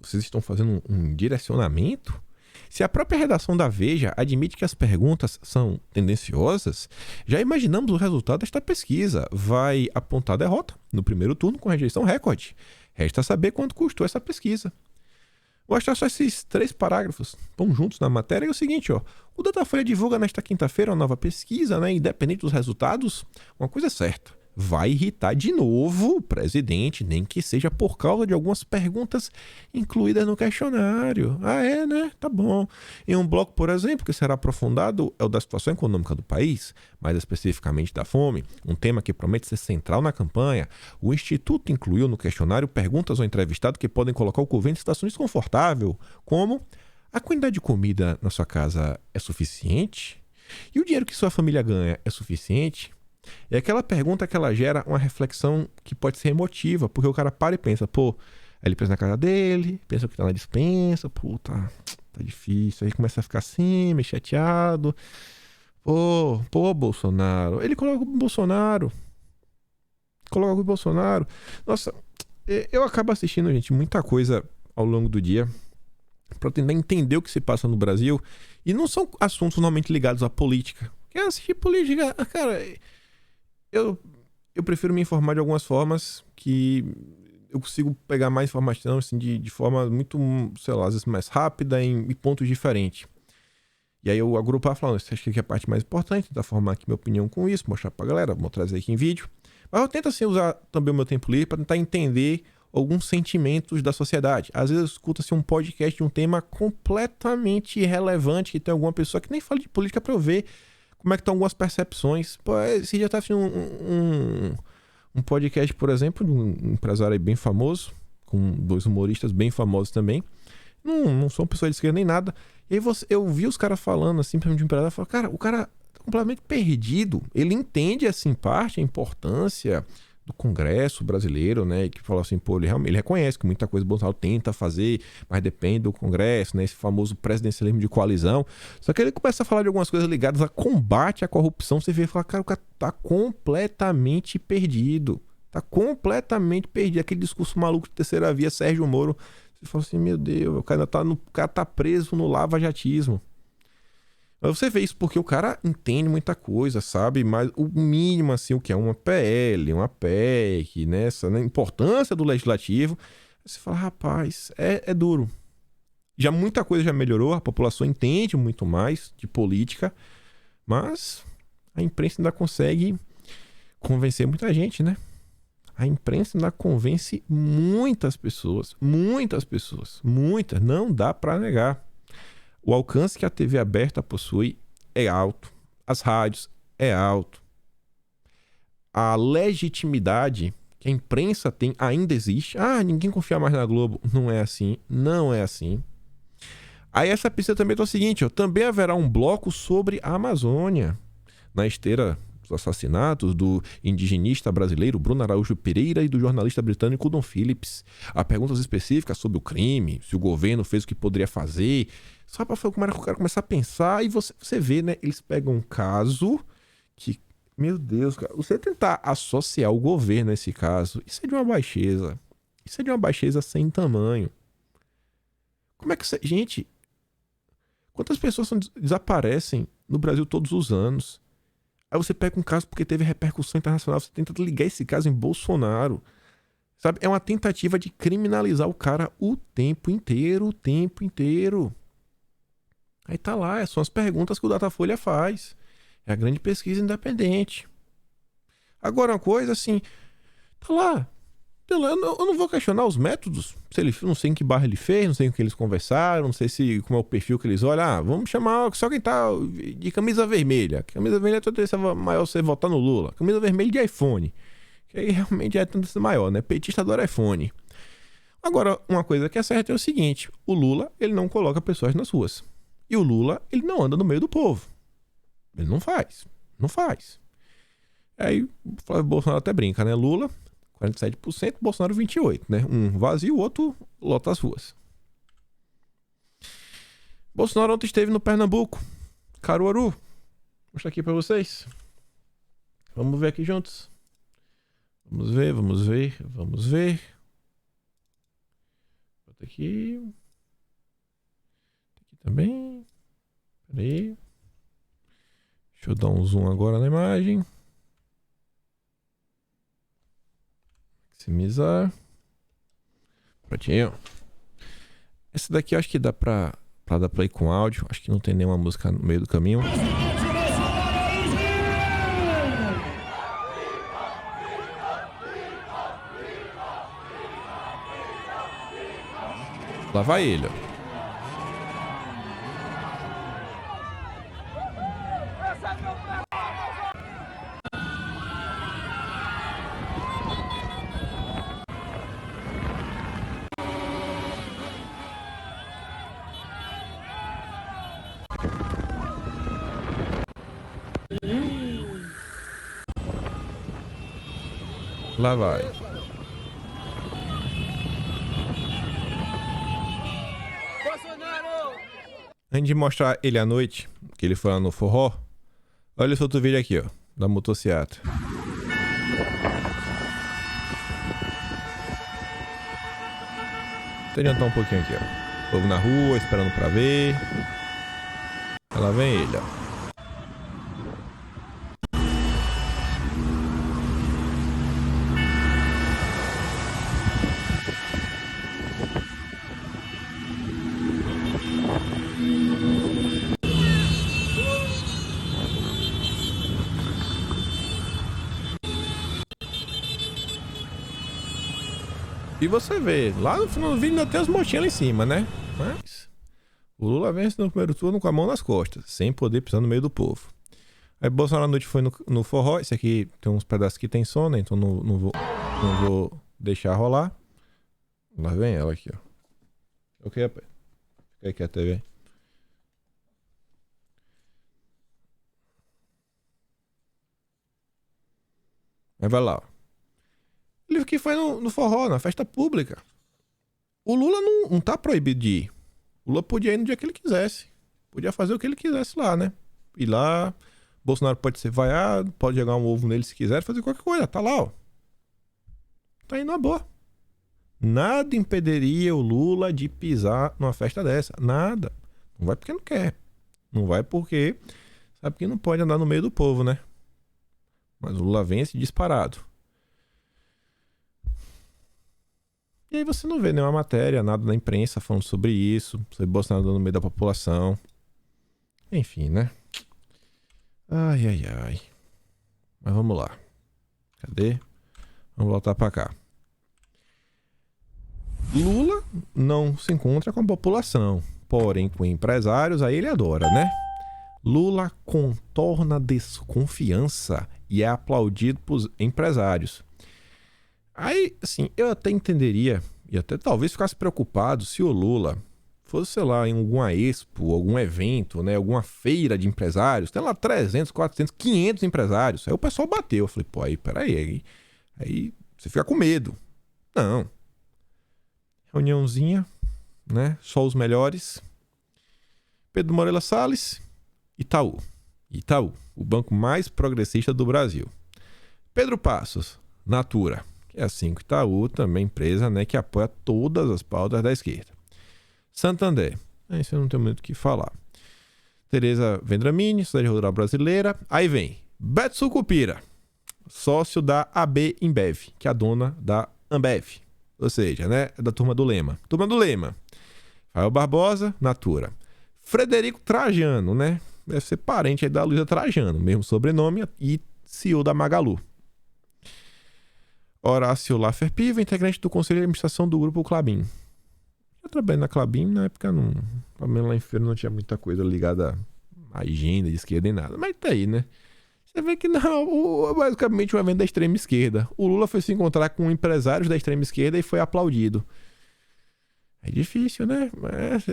Vocês estão fazendo um direcionamento? Se a própria redação da Veja admite que as perguntas são tendenciosas, já imaginamos o resultado desta pesquisa. Vai apontar a derrota no primeiro turno com rejeição recorde. Resta saber quanto custou essa pesquisa. Vou mostrar só esses 3 parágrafos, estão juntos na matéria. E é o seguinte, ó, o Datafolha divulga nesta quinta-feira uma nova pesquisa, né? Independente dos resultados, uma coisa é certa, vai irritar de novo o presidente, nem que seja por causa de algumas perguntas incluídas no questionário. Ah, é, né? Tá bom. Em um bloco, por exemplo, que será aprofundado é o da situação econômica do país, mais especificamente da fome, um tema que promete ser central na campanha. O Instituto incluiu no questionário perguntas ao entrevistado que podem colocar o governo em situação desconfortável, como: a quantidade de comida na sua casa é suficiente? E o dinheiro que sua família ganha é suficiente? É aquela pergunta que ela gera uma reflexão que pode ser emotiva, porque o cara para e pensa, pô, aí ele pensa na casa dele, pensa o que tá na despensa, puta, tá difícil. Aí começa a ficar assim, meio chateado. Pô, Bolsonaro. Ele coloca o Bolsonaro. Nossa, eu acabo assistindo, gente, muita coisa ao longo do dia pra tentar entender o que se passa no Brasil. E não são assuntos normalmente ligados à política. Porque assistir política, cara, eu prefiro me informar de algumas formas que eu consigo pegar mais informação, assim, de forma muito, sei lá, às vezes mais rápida, em pontos diferentes. E aí eu agrupar falando, isso acho que é a parte mais importante, tentar formar aqui minha opinião com isso, mostrar pra galera, vou trazer aqui em vídeo. Mas eu tento, assim, usar também o meu tempo livre para tentar entender alguns sentimentos da sociedade. Às vezes eu escuto, assim, um podcast de um tema completamente irrelevante, que tem alguma pessoa que nem fala de política pra eu ver como é que estão algumas percepções. Pô, você já tá assistindo um podcast, por exemplo, de um empresário aí bem famoso, com 2 humoristas bem famosos também. Não são pessoas de esquerda nem nada. E aí eu vi os caras falando assim, principalmente de um empresário, eu falei, cara, o cara tá completamente perdido. Ele entende, assim, parte, a importância do Congresso brasileiro, né? E que fala assim, pô, ele reconhece que muita coisa o Bolsonaro tenta fazer, mas depende do Congresso, né? Esse famoso presidencialismo de coalizão. Só que ele começa a falar de algumas coisas ligadas a combate à corrupção. Você vê e fala, cara, o cara tá completamente perdido. Tá completamente perdido. Aquele discurso maluco de terceira via, Sérgio Moro. Você fala assim, meu Deus, o cara tá preso no lavajatismo. Mas você vê isso porque o cara entende muita coisa, sabe? Mas o mínimo, assim, o que é uma PL, uma PEC, né? A importância do legislativo. Você fala, rapaz, é duro. Já muita coisa já melhorou, a população entende muito mais de política, mas a imprensa ainda consegue convencer muita gente, né? A imprensa ainda convence muitas pessoas, não dá pra negar. O alcance que a TV aberta possui é alto, as rádios é alto. A legitimidade que a imprensa tem ainda existe. Ninguém confia mais na Globo. Não é assim. Aí essa pista também é o seguinte, também haverá um bloco sobre a Amazônia, na esteira dos assassinatos do indigenista brasileiro Bruno Araújo Pereira e do jornalista britânico Dom Phillips. Há perguntas específicas sobre o crime, se o governo fez o que poderia fazer. Só para como era que o cara começar a pensar e você vê, né? Eles pegam um caso que, meu Deus, cara, você tentar associar o governo a esse caso, isso é de uma baixeza. Isso é de uma baixeza sem tamanho. Como é que você... Gente, quantas pessoas desaparecem no Brasil todos os anos? Aí você pega um caso porque teve repercussão internacional, você tenta ligar esse caso em Bolsonaro. Sabe? É uma tentativa de criminalizar o cara o tempo inteiro. Aí tá lá, são as perguntas que o Datafolha faz. É a grande pesquisa independente. Agora uma coisa assim, tá lá. Eu não vou questionar os métodos. Se ele, não sei em que barra ele fez, não sei o que eles conversaram, não sei como é o perfil que eles olham. Vamos chamar só quem tá de camisa vermelha. Camisa vermelha é toda tendência maior você votar no Lula. Camisa vermelha de iPhone. Que aí realmente é a tendência maior, né? Petista adora iPhone. Agora, uma coisa que é certa é o seguinte. O Lula, ele não coloca pessoas nas ruas. E o Lula, ele não anda no meio do povo. Ele não faz. Aí o Bolsonaro até brinca, né? Lula... 47%, Bolsonaro 28%, né? Um vazio, o outro lota as ruas. Bolsonaro ontem esteve no Pernambuco, Caruaru. Vou mostrar aqui pra vocês. Vamos ver aqui juntos. Vamos ver. Bota aqui. Aqui também. Peraí. Deixa eu dar um zoom agora na imagem. Maximizar. Prontinho. Esse daqui eu acho que dá pra dar play com áudio. Acho que não tem nenhuma música no meio do caminho. Lá vai ele, ó. Lá vai. Bolsonaro! antes de mostrar ele à noite, que ele foi lá no forró, olha esse outro vídeo aqui, ó, da motociata. Vou adiantar um pouquinho aqui, ó. O povo na rua, esperando pra ver. Lá vem ele, ó. E você vê, lá no final do vídeo ainda tem as motinhas lá em cima, né? Mas o Lula vence no primeiro turno com a mão nas costas, sem poder pisar no meio do povo. Aí Bolsonaro à noite foi no forró. Esse aqui tem uns pedaços que tem som, né? Então não vou deixar rolar. Lá vem ela aqui, ó. Ok, rapaz. Fica aqui a TV. Aí vai lá, ó. Ele que foi no forró, na festa pública. O Lula não tá proibido de ir. O Lula podia ir no dia que ele quisesse. Podia fazer o que ele quisesse lá, né? Ir lá, Bolsonaro pode ser vaiado, pode jogar um ovo nele se quiser, fazer qualquer coisa. Tá lá, ó. Tá indo na boa. Nada impediria o Lula de pisar numa festa dessa. Nada. Não vai porque não quer. Não vai porque sabe que não pode andar no meio do povo, né? Mas o Lula vence disparado. E aí você não vê nenhuma matéria, nada na imprensa falando sobre isso, sobre Bolsonaro no meio da população. Enfim, né? Ai, ai, ai. Mas vamos lá. Cadê? Vamos voltar pra cá. Lula não se encontra com a população, porém com empresários, aí ele adora, né? Lula contorna a desconfiança e é aplaudido por empresários. Aí, assim, eu até entenderia e até talvez ficasse preocupado se o Lula fosse, sei lá, em alguma expo, algum evento, né, alguma feira de empresários, tem lá 300, 400, 500 empresários. Aí o pessoal bateu. Eu falei, pô, aí, peraí. Aí você fica com medo. Não. Reuniãozinha, né, só os melhores. Pedro Moreira Salles, Itaú, o banco mais progressista do Brasil. Pedro Passos, Natura. É assim que Itaú, também empresa, né, que apoia todas as pautas da esquerda. Santander, isso eu não tenho muito o que falar. Tereza Vendramini, Sociedade Rural Brasileira. Aí vem Beto Sucupira, sócio da AB Embev, que é a dona da Ambev. Ou seja, né, da turma do Lema. Turma do Lema. Rafael Barbosa, Natura. Frederico Trajano, né, deve ser parente aí da Luísa Trajano, mesmo sobrenome, e CEO da Magalu. Horácio Laffer Piva, integrante do Conselho de Administração do Grupo Klabin. Eu trabalhei na Klabin, na época não, pelo menos lá em feira não tinha muita coisa ligada à agenda de esquerda nem nada, mas tá aí, né? Você vê que não, basicamente um evento da extrema esquerda. O Lula foi se encontrar com empresários da extrema esquerda e foi aplaudido. É difícil, né? Mas,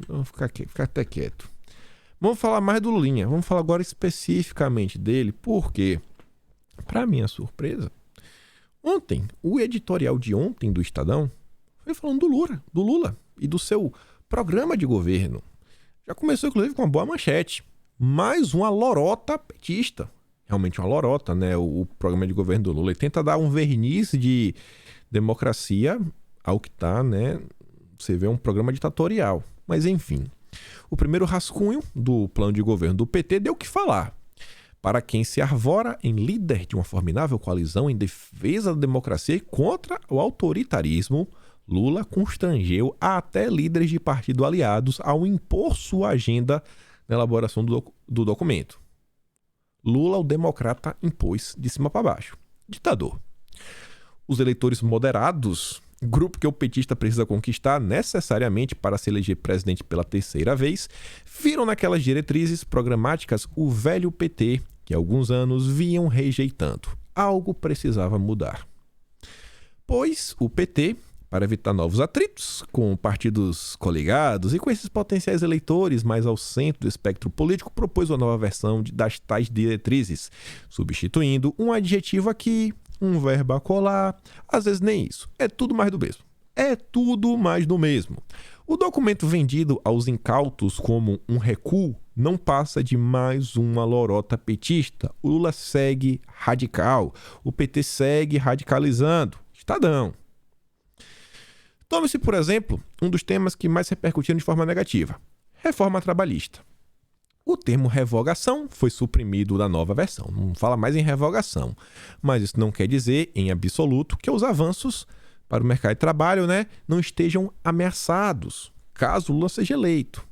vou ficar até quieto. Vamos falar mais do Lulinha. Vamos falar agora especificamente dele, porque para minha surpresa, ontem, o editorial de ontem do Estadão foi falando do Lula e do seu programa de governo. Já começou, inclusive, com uma boa manchete. Mais uma lorota petista. Realmente uma lorota, né? O programa de governo do Lula. Ele tenta dar um verniz de democracia ao que tá, né? Você vê um programa ditatorial. Mas, enfim. O primeiro rascunho do plano de governo do PT deu o que falar. Para quem se arvora em líder de uma formidável coalizão em defesa da democracia e contra o autoritarismo, Lula constrangeu até líderes de partido aliados ao impor sua agenda na elaboração do documento. Lula, o democrata, impôs de cima para baixo. Ditador. Os eleitores moderados, grupo que o petista precisa conquistar necessariamente para se eleger presidente pela terceira vez, viram naquelas diretrizes programáticas o velho PT, que há alguns anos vinham rejeitando. Algo precisava mudar. Pois o PT, para evitar novos atritos com partidos coligados e com esses potenciais eleitores mais ao centro do espectro político, propôs uma nova versão das tais diretrizes, substituindo um adjetivo aqui, um verbo acolá, às vezes nem isso. É tudo mais do mesmo. É tudo mais do mesmo. O documento vendido aos incautos como um recuo não passa de mais uma lorota petista. O Lula segue radical, o PT segue radicalizando. Estadão. Tome-se, por exemplo, um dos temas que mais repercutiram de forma negativa: reforma trabalhista. O termo revogação foi suprimido da nova versão. Não fala mais em revogação. Mas isso não quer dizer, em absoluto, que os avanços para o mercado de trabalho, não estejam ameaçados, caso Lula seja eleito.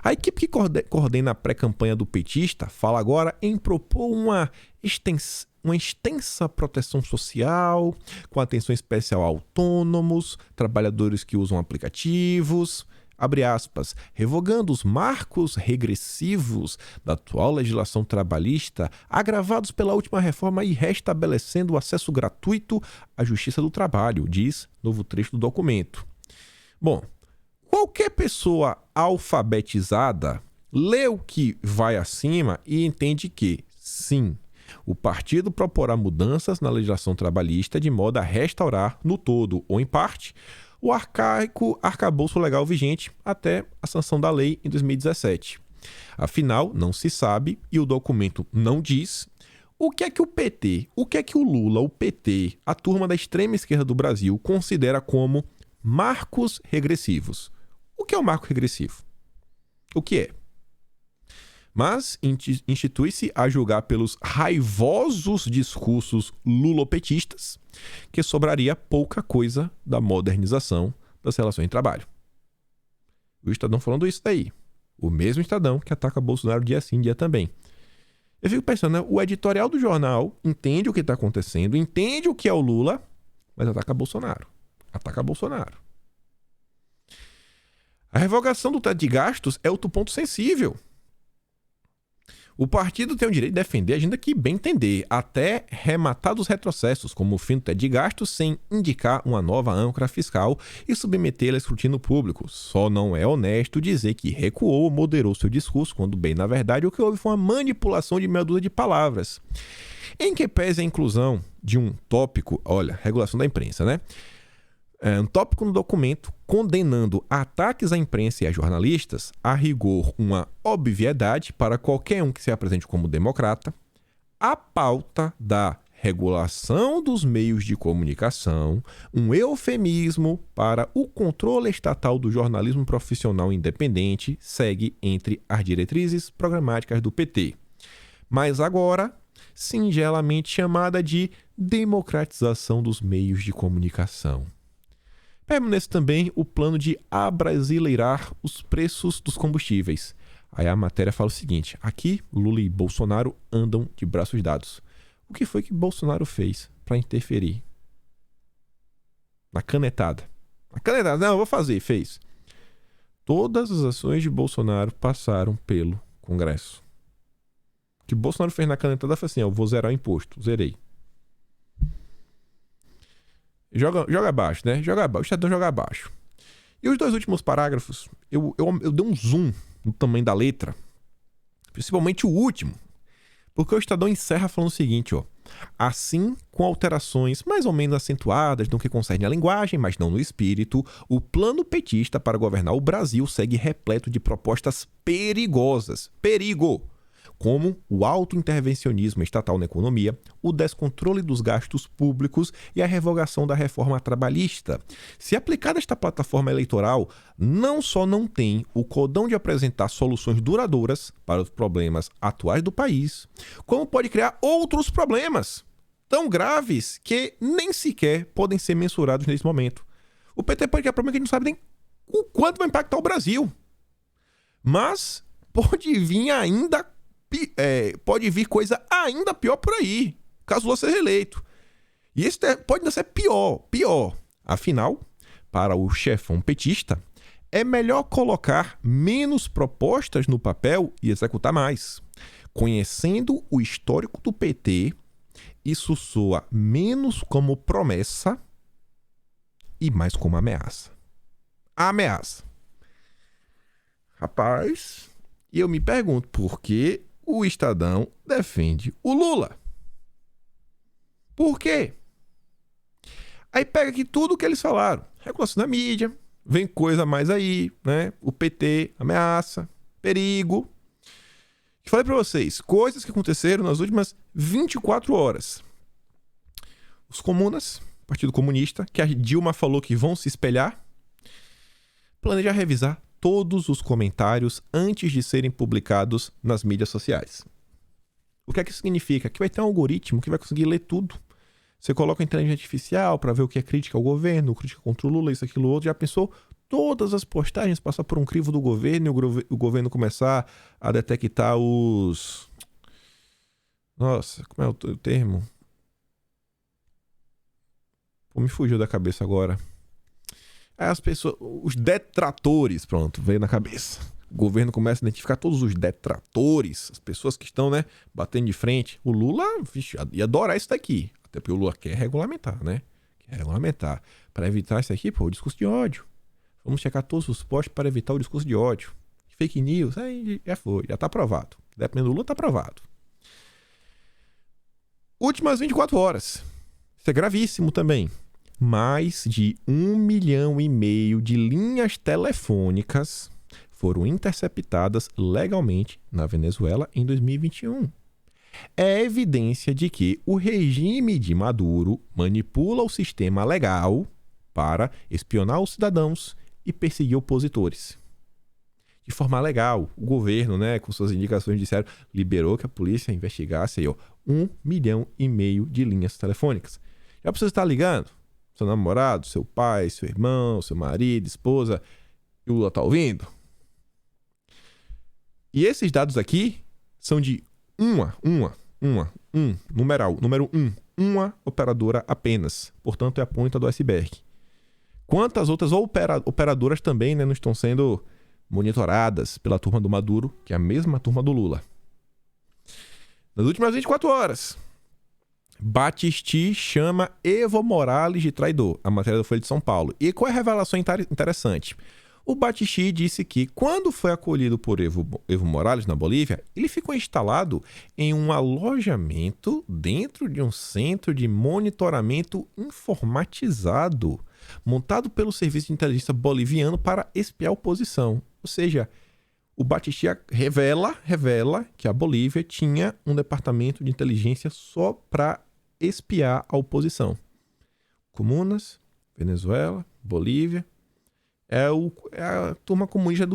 A equipe que coordena a pré-campanha do petista fala agora em propor uma extensa proteção social, com atenção especial a autônomos, trabalhadores que usam aplicativos, abre aspas, revogando os marcos regressivos da atual legislação trabalhista, agravados pela última reforma e restabelecendo o acesso gratuito à Justiça do Trabalho, diz novo trecho do documento. Bom, qualquer pessoa alfabetizada lê o que vai acima e entende que, sim, o partido proporá mudanças na legislação trabalhista de modo a restaurar, no todo ou em parte, o arcaico arcabouço legal vigente até a sanção da lei em 2017. Afinal, não se sabe, e o documento não diz, o que é que o PT, o que é que o Lula, o PT, a turma da extrema esquerda do Brasil, considera como marcos regressivos. O que é um marco regressivo? O que é? Mas institui-se a julgar pelos raivosos discursos lulopetistas que sobraria pouca coisa da modernização das relações de trabalho. O Estadão falando isso daí. O mesmo Estadão que ataca Bolsonaro dia sim, dia também. Eu fico pensando, o editorial do jornal entende o que está acontecendo, entende o que é o Lula, mas ataca Bolsonaro. Ataca Bolsonaro. A revogação do teto de gastos é outro ponto sensível. O partido tem o direito de defender a agenda que bem entender, até rematar dos retrocessos, como o fim do teto de gastos, sem indicar uma nova âncora fiscal e submetê-la a escrutínio público. Só não é honesto dizer que recuou ou moderou seu discurso, quando bem, na verdade, o que houve foi uma manipulação de meia dúzia de palavras. Em que pese a inclusão de um tópico, olha, regulação da imprensa, um tópico no documento condenando ataques à imprensa e a jornalistas, a rigor uma obviedade para qualquer um que se apresente como democrata, a pauta da regulação dos meios de comunicação, um eufemismo para o controle estatal do jornalismo profissional independente, segue entre as diretrizes programáticas do PT. Mas agora, singelamente chamada de democratização dos meios de comunicação. Permanece também o plano de abrasileirar os preços dos combustíveis. Aí a matéria fala o seguinte: aqui Lula e Bolsonaro andam de braços dados. O que foi que Bolsonaro fez para interferir? Na canetada. Na canetada, não, eu vou fazer, fez. Todas as ações de Bolsonaro passaram pelo Congresso. O que Bolsonaro fez na canetada foi assim: eu vou zerar o imposto, zerei. Joga abaixo, Joga abaixo, o Estadão joga abaixo. E os dois últimos parágrafos, eu dei um zoom no tamanho da letra, principalmente o último, porque o Estadão encerra falando o seguinte, assim, com alterações mais ou menos acentuadas no que concerne à linguagem, mas não no espírito, o plano petista para governar o Brasil segue repleto de propostas perigosas. Perigo! Como o autointervencionismo estatal na economia, o descontrole dos gastos públicos e a revogação da reforma trabalhista. Se aplicada esta plataforma eleitoral, não só não tem o cordão de apresentar soluções duradouras para os problemas atuais do país, como pode criar outros problemas tão graves que nem sequer podem ser mensurados nesse momento. O PT pode criar problema que a gente não sabe nem o quanto vai impactar o Brasil. Mas pode vir ainda pode vir coisa ainda pior por aí, caso Lula seja eleito. E esse pode ainda ser pior. Afinal, para o chefão petista, é melhor colocar menos propostas no papel e executar mais. Conhecendo o histórico do PT, isso soa menos como promessa e mais como ameaça. Ameaça. Rapaz, e eu me pergunto por que o Estadão defende o Lula. Por quê? Aí pega aqui tudo o que eles falaram. Regulação da mídia, vem coisa mais aí, né? O PT, ameaça, perigo. Eu falei pra vocês, coisas que aconteceram nas últimas 24 horas. Os comunas, Partido Comunista, que a Dilma falou que vão se espelhar, planeja revisar todos os comentários antes de serem publicados nas mídias sociais. O que é que isso significa? Que vai ter um algoritmo que vai conseguir ler tudo. Você coloca a inteligência artificial para ver o que é crítica ao governo, crítica contra o Lula, isso, aquilo, outro. Já pensou? Todas as postagens passar por um crivo do governo e o governo começar a detectar os... Nossa, como é o termo? Pô, me fugiu da cabeça agora. As pessoas... Os detratores, pronto, veio na cabeça. O governo começa a identificar todos os detratores, as pessoas que estão, né, batendo de frente. O Lula, vixe, ia adorar isso daqui. Até porque o Lula quer regulamentar, né? Quer regulamentar. Para evitar isso aqui, pô, o discurso de ódio. Vamos checar todos os postos para evitar o discurso de ódio. Fake news, aí já foi, já tá aprovado. Dependendo do Lula, tá aprovado. Últimas 24 horas. Isso é gravíssimo também. Mais de 1,5 milhão de linhas telefônicas foram interceptadas legalmente na Venezuela em 2021. É evidência de que o regime de Maduro manipula o sistema legal para espionar os cidadãos e perseguir opositores. De forma legal, o governo, né, com suas indicações judiciárias, liberou que a polícia investigasse aí, 1,5 milhão de linhas telefônicas. Já precisa estar ligando? Seu namorado, seu pai, seu irmão, seu marido, esposa, e o Lula tá ouvindo? E esses dados aqui são de número 1, uma operadora apenas. Portanto, é a ponta do iceberg. Quantas outras operadoras também, né, não estão sendo monitoradas pela turma do Maduro, que é a mesma turma do Lula? Nas últimas 24 horas, Battisti chama Evo Morales de traidor, a matéria da Folha de São Paulo. E qual é a revelação interessante? O Battisti disse que, quando foi acolhido por Evo Morales na Bolívia, ele ficou instalado em um alojamento dentro de um centro de monitoramento informatizado, montado pelo Serviço de Inteligência Boliviano para espiar a oposição. Ou seja, o Battisti revela que a Bolívia tinha um departamento de inteligência só para espiar a comunas, Venezuela, Bolívia, é a turma comunista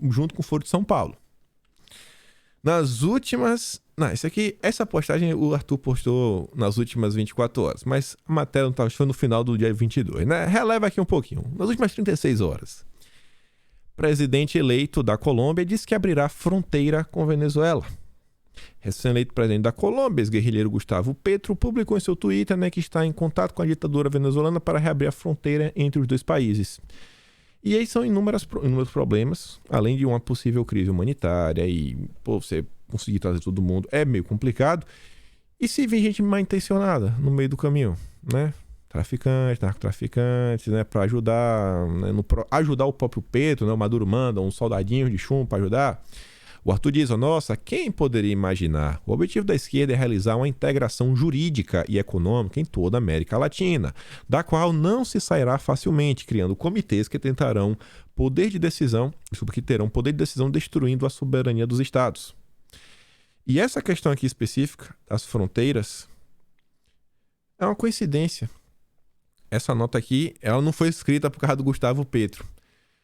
junto com o Foro de São Paulo. Nas últimas... Não, essa postagem o Arthur postou nas últimas 24 horas, mas a matéria não estava, foi no final do dia 22, né? Releva aqui um pouquinho. Nas últimas 36 horas, presidente eleito da Colômbia disse que abrirá fronteira com Venezuela. Recém-eleito presidente da Colômbia, ex-guerrilheiro Gustavo Petro, publicou em seu Twitter, né, que está em contato com a ditadura venezuelana para reabrir a fronteira entre os dois países. E aí são inúmeros problemas, além de uma possível crise humanitária e, pô, você conseguir trazer todo mundo é meio complicado. E se vir gente mal intencionada no meio do caminho, né? Traficantes, narcotraficantes, né? Para ajudar, né? Ajudar o próprio Petro, né? O Maduro manda uns soldadinhos de chumbo para ajudar. O Arthur diz, nossa, quem poderia imaginar? O objetivo da esquerda é realizar uma integração jurídica e econômica em toda a América Latina, da qual não se sairá facilmente, criando comitês que terão poder de decisão destruindo a soberania dos estados. E essa questão aqui específica, das fronteiras, é uma coincidência. Essa nota aqui, ela não foi escrita por causa do Gustavo Petro.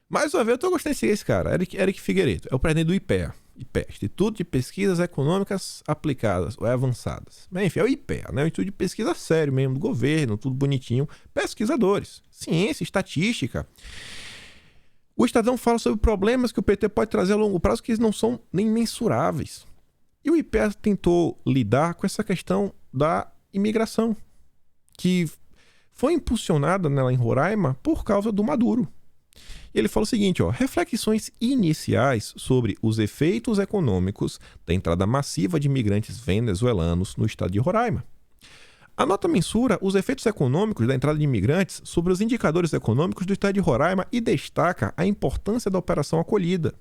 Mais uma vez, eu tô gostando desse cara, Eric Figueiredo, é o presidente do IPEA, Instituto de Pesquisas Econômicas Aplicadas, ou avançadas. Mas, enfim, é o IPEA, né? O Instituto de Pesquisa sério mesmo, do governo, tudo bonitinho. Pesquisadores, ciência, estatística. O Estadão fala sobre problemas que o PT pode trazer a longo prazo que não são nem mensuráveis. E o IPEA tentou lidar com essa questão da imigração, que foi impulsionada nela em Roraima por causa do Maduro. Ele fala o seguinte, reflexões iniciais sobre os efeitos econômicos da entrada massiva de imigrantes venezuelanos no estado de Roraima. A nota mensura os efeitos econômicos da entrada de imigrantes sobre os indicadores econômicos do estado de Roraima e destaca a importância da operação acolhida.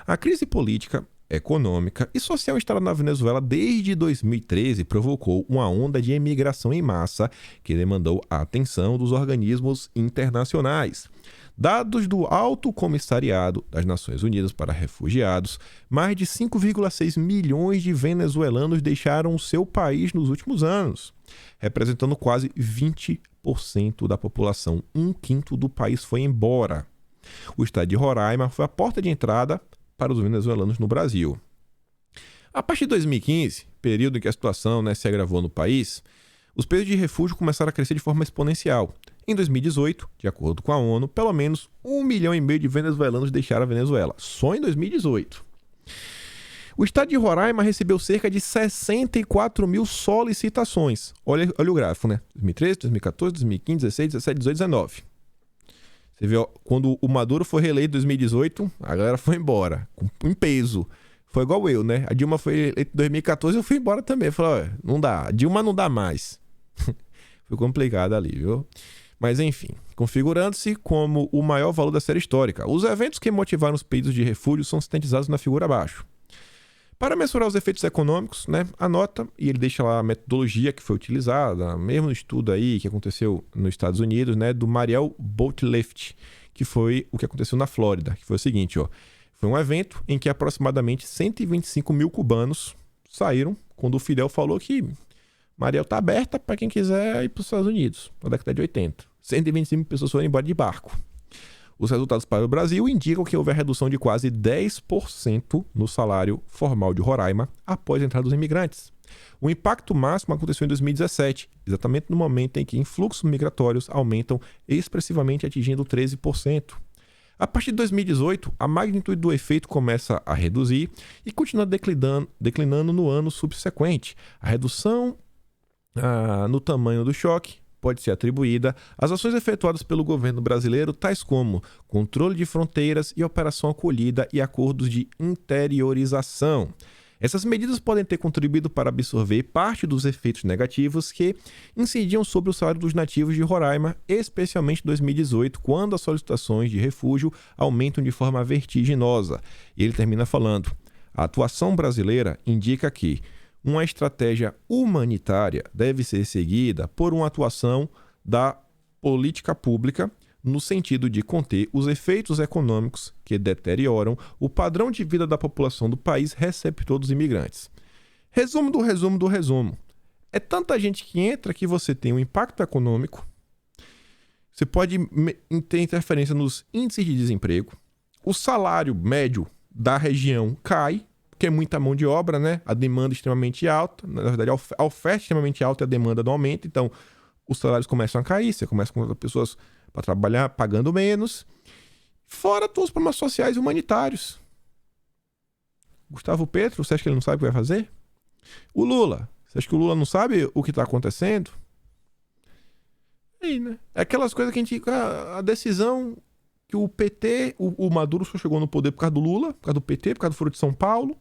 A crise política, econômica e social instalada na Venezuela desde 2013 provocou uma onda de imigração em massa que demandou a atenção dos organismos internacionais. Dados do Alto Comissariado das Nações Unidas para Refugiados, mais de 5,6 milhões de venezuelanos deixaram o seu país nos últimos anos, representando quase 20% da população. Um quinto do país foi embora. O estado de Roraima foi a porta de entrada para os venezuelanos no Brasil. A partir de 2015, período em que a situação se agravou no país, os pedidos de refúgio começaram a crescer de forma exponencial. Em 2018, de acordo com a ONU, pelo menos 1,5 milhão de venezuelanos deixaram a Venezuela, só em 2018. O estado de Roraima recebeu cerca de 64 mil solicitações. Olha o gráfico, né? 2013, 2014, 2015, 2016, 2017, 2018, 2019. Você vê, quando o Maduro foi reeleito em 2018, a galera foi embora, em peso. Foi igual eu, né? A Dilma foi eleita em 2014, eu fui embora também. Eu falei, não dá, a Dilma não dá mais. Foi complicado ali, viu? Mas enfim, configurando-se como o maior valor da série histórica. Os eventos que motivaram os pedidos de refúgio são sintetizados na figura abaixo. Para mensurar os efeitos econômicos, anota, e ele deixa lá a metodologia que foi utilizada, mesmo no estudo aí que aconteceu nos Estados Unidos, do Mariel Boatlift, que foi o que aconteceu na Flórida, que foi o seguinte, foi um evento em que aproximadamente 125 mil cubanos saíram quando o Fidel falou que Mariel está aberta para quem quiser ir para os Estados Unidos, na década de 80. 125 mil pessoas foram embora de barco. Os resultados para o Brasil indicam que houve a redução de quase 10% no salário formal de Roraima após a entrada dos imigrantes. O impacto máximo aconteceu em 2017, exatamente no momento em que influxos migratórios aumentam expressivamente, atingindo 13%. A partir de 2018, a magnitude do efeito começa a reduzir e continua declinando no ano subsequente. A redução no tamanho do choque pode ser atribuída às ações efetuadas pelo governo brasileiro, tais como controle de fronteiras e operação acolhida e acordos de interiorização. Essas medidas podem ter contribuído para absorver parte dos efeitos negativos que incidiam sobre o salário dos nativos de Roraima, especialmente em 2018, quando as solicitações de refúgio aumentam de forma vertiginosa. E ele termina falando: a atuação brasileira indica que uma estratégia humanitária deve ser seguida por uma atuação da política pública no sentido de conter os efeitos econômicos que deterioram o padrão de vida da população do país receptor dos imigrantes. Resumo do resumo do resumo. É tanta gente que entra que você tem um impacto econômico, você pode ter interferência nos índices de desemprego, o salário médio da região cai, porque é muita mão de obra, a demanda é extremamente alta, na verdade a oferta é extremamente alta e a demanda não aumenta, então os salários começam a cair, você começa a encontrar pessoas para trabalhar pagando menos, fora todos os problemas sociais e humanitários. Gustavo Petro, você acha que ele não sabe o que vai fazer? O Lula, você acha que o Lula não sabe o que está acontecendo? Aí, É aquelas coisas que a gente... A decisão que o PT, o Maduro só chegou no poder por causa do Lula, por causa do PT, por causa do Foro de São Paulo.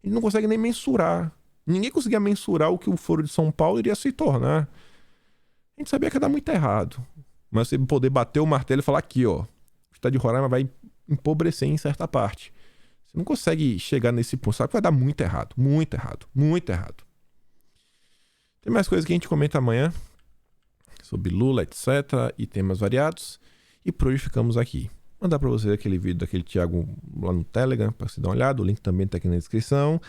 Ele não consegue nem mensurar. Ninguém conseguia mensurar o que o Foro de São Paulo iria se tornar. A gente sabia que ia dar muito errado. Mas você poder bater o martelo e falar aqui, o estado de Roraima vai empobrecer em certa parte. Você não consegue chegar nesse ponto. Sabe que vai dar muito errado. Muito errado. Muito errado. Tem mais coisas que a gente comenta amanhã. Sobre Lula, etc. E temas variados. E por hoje ficamos aqui. Mandar para vocês aquele vídeo daquele Thiago lá no Telegram para você dar uma olhada. O link também está aqui na descrição.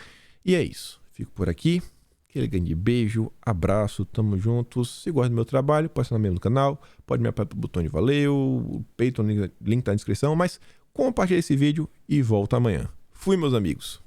E é isso. Fico por aqui. Aquele grande beijo, abraço, tamo juntos. Se gosta do meu trabalho, pode assinar no canal, pode me apertar o botão de valeu, o Patreon, link tá na descrição, mas compartilha esse vídeo e volta amanhã. Fui, meus amigos.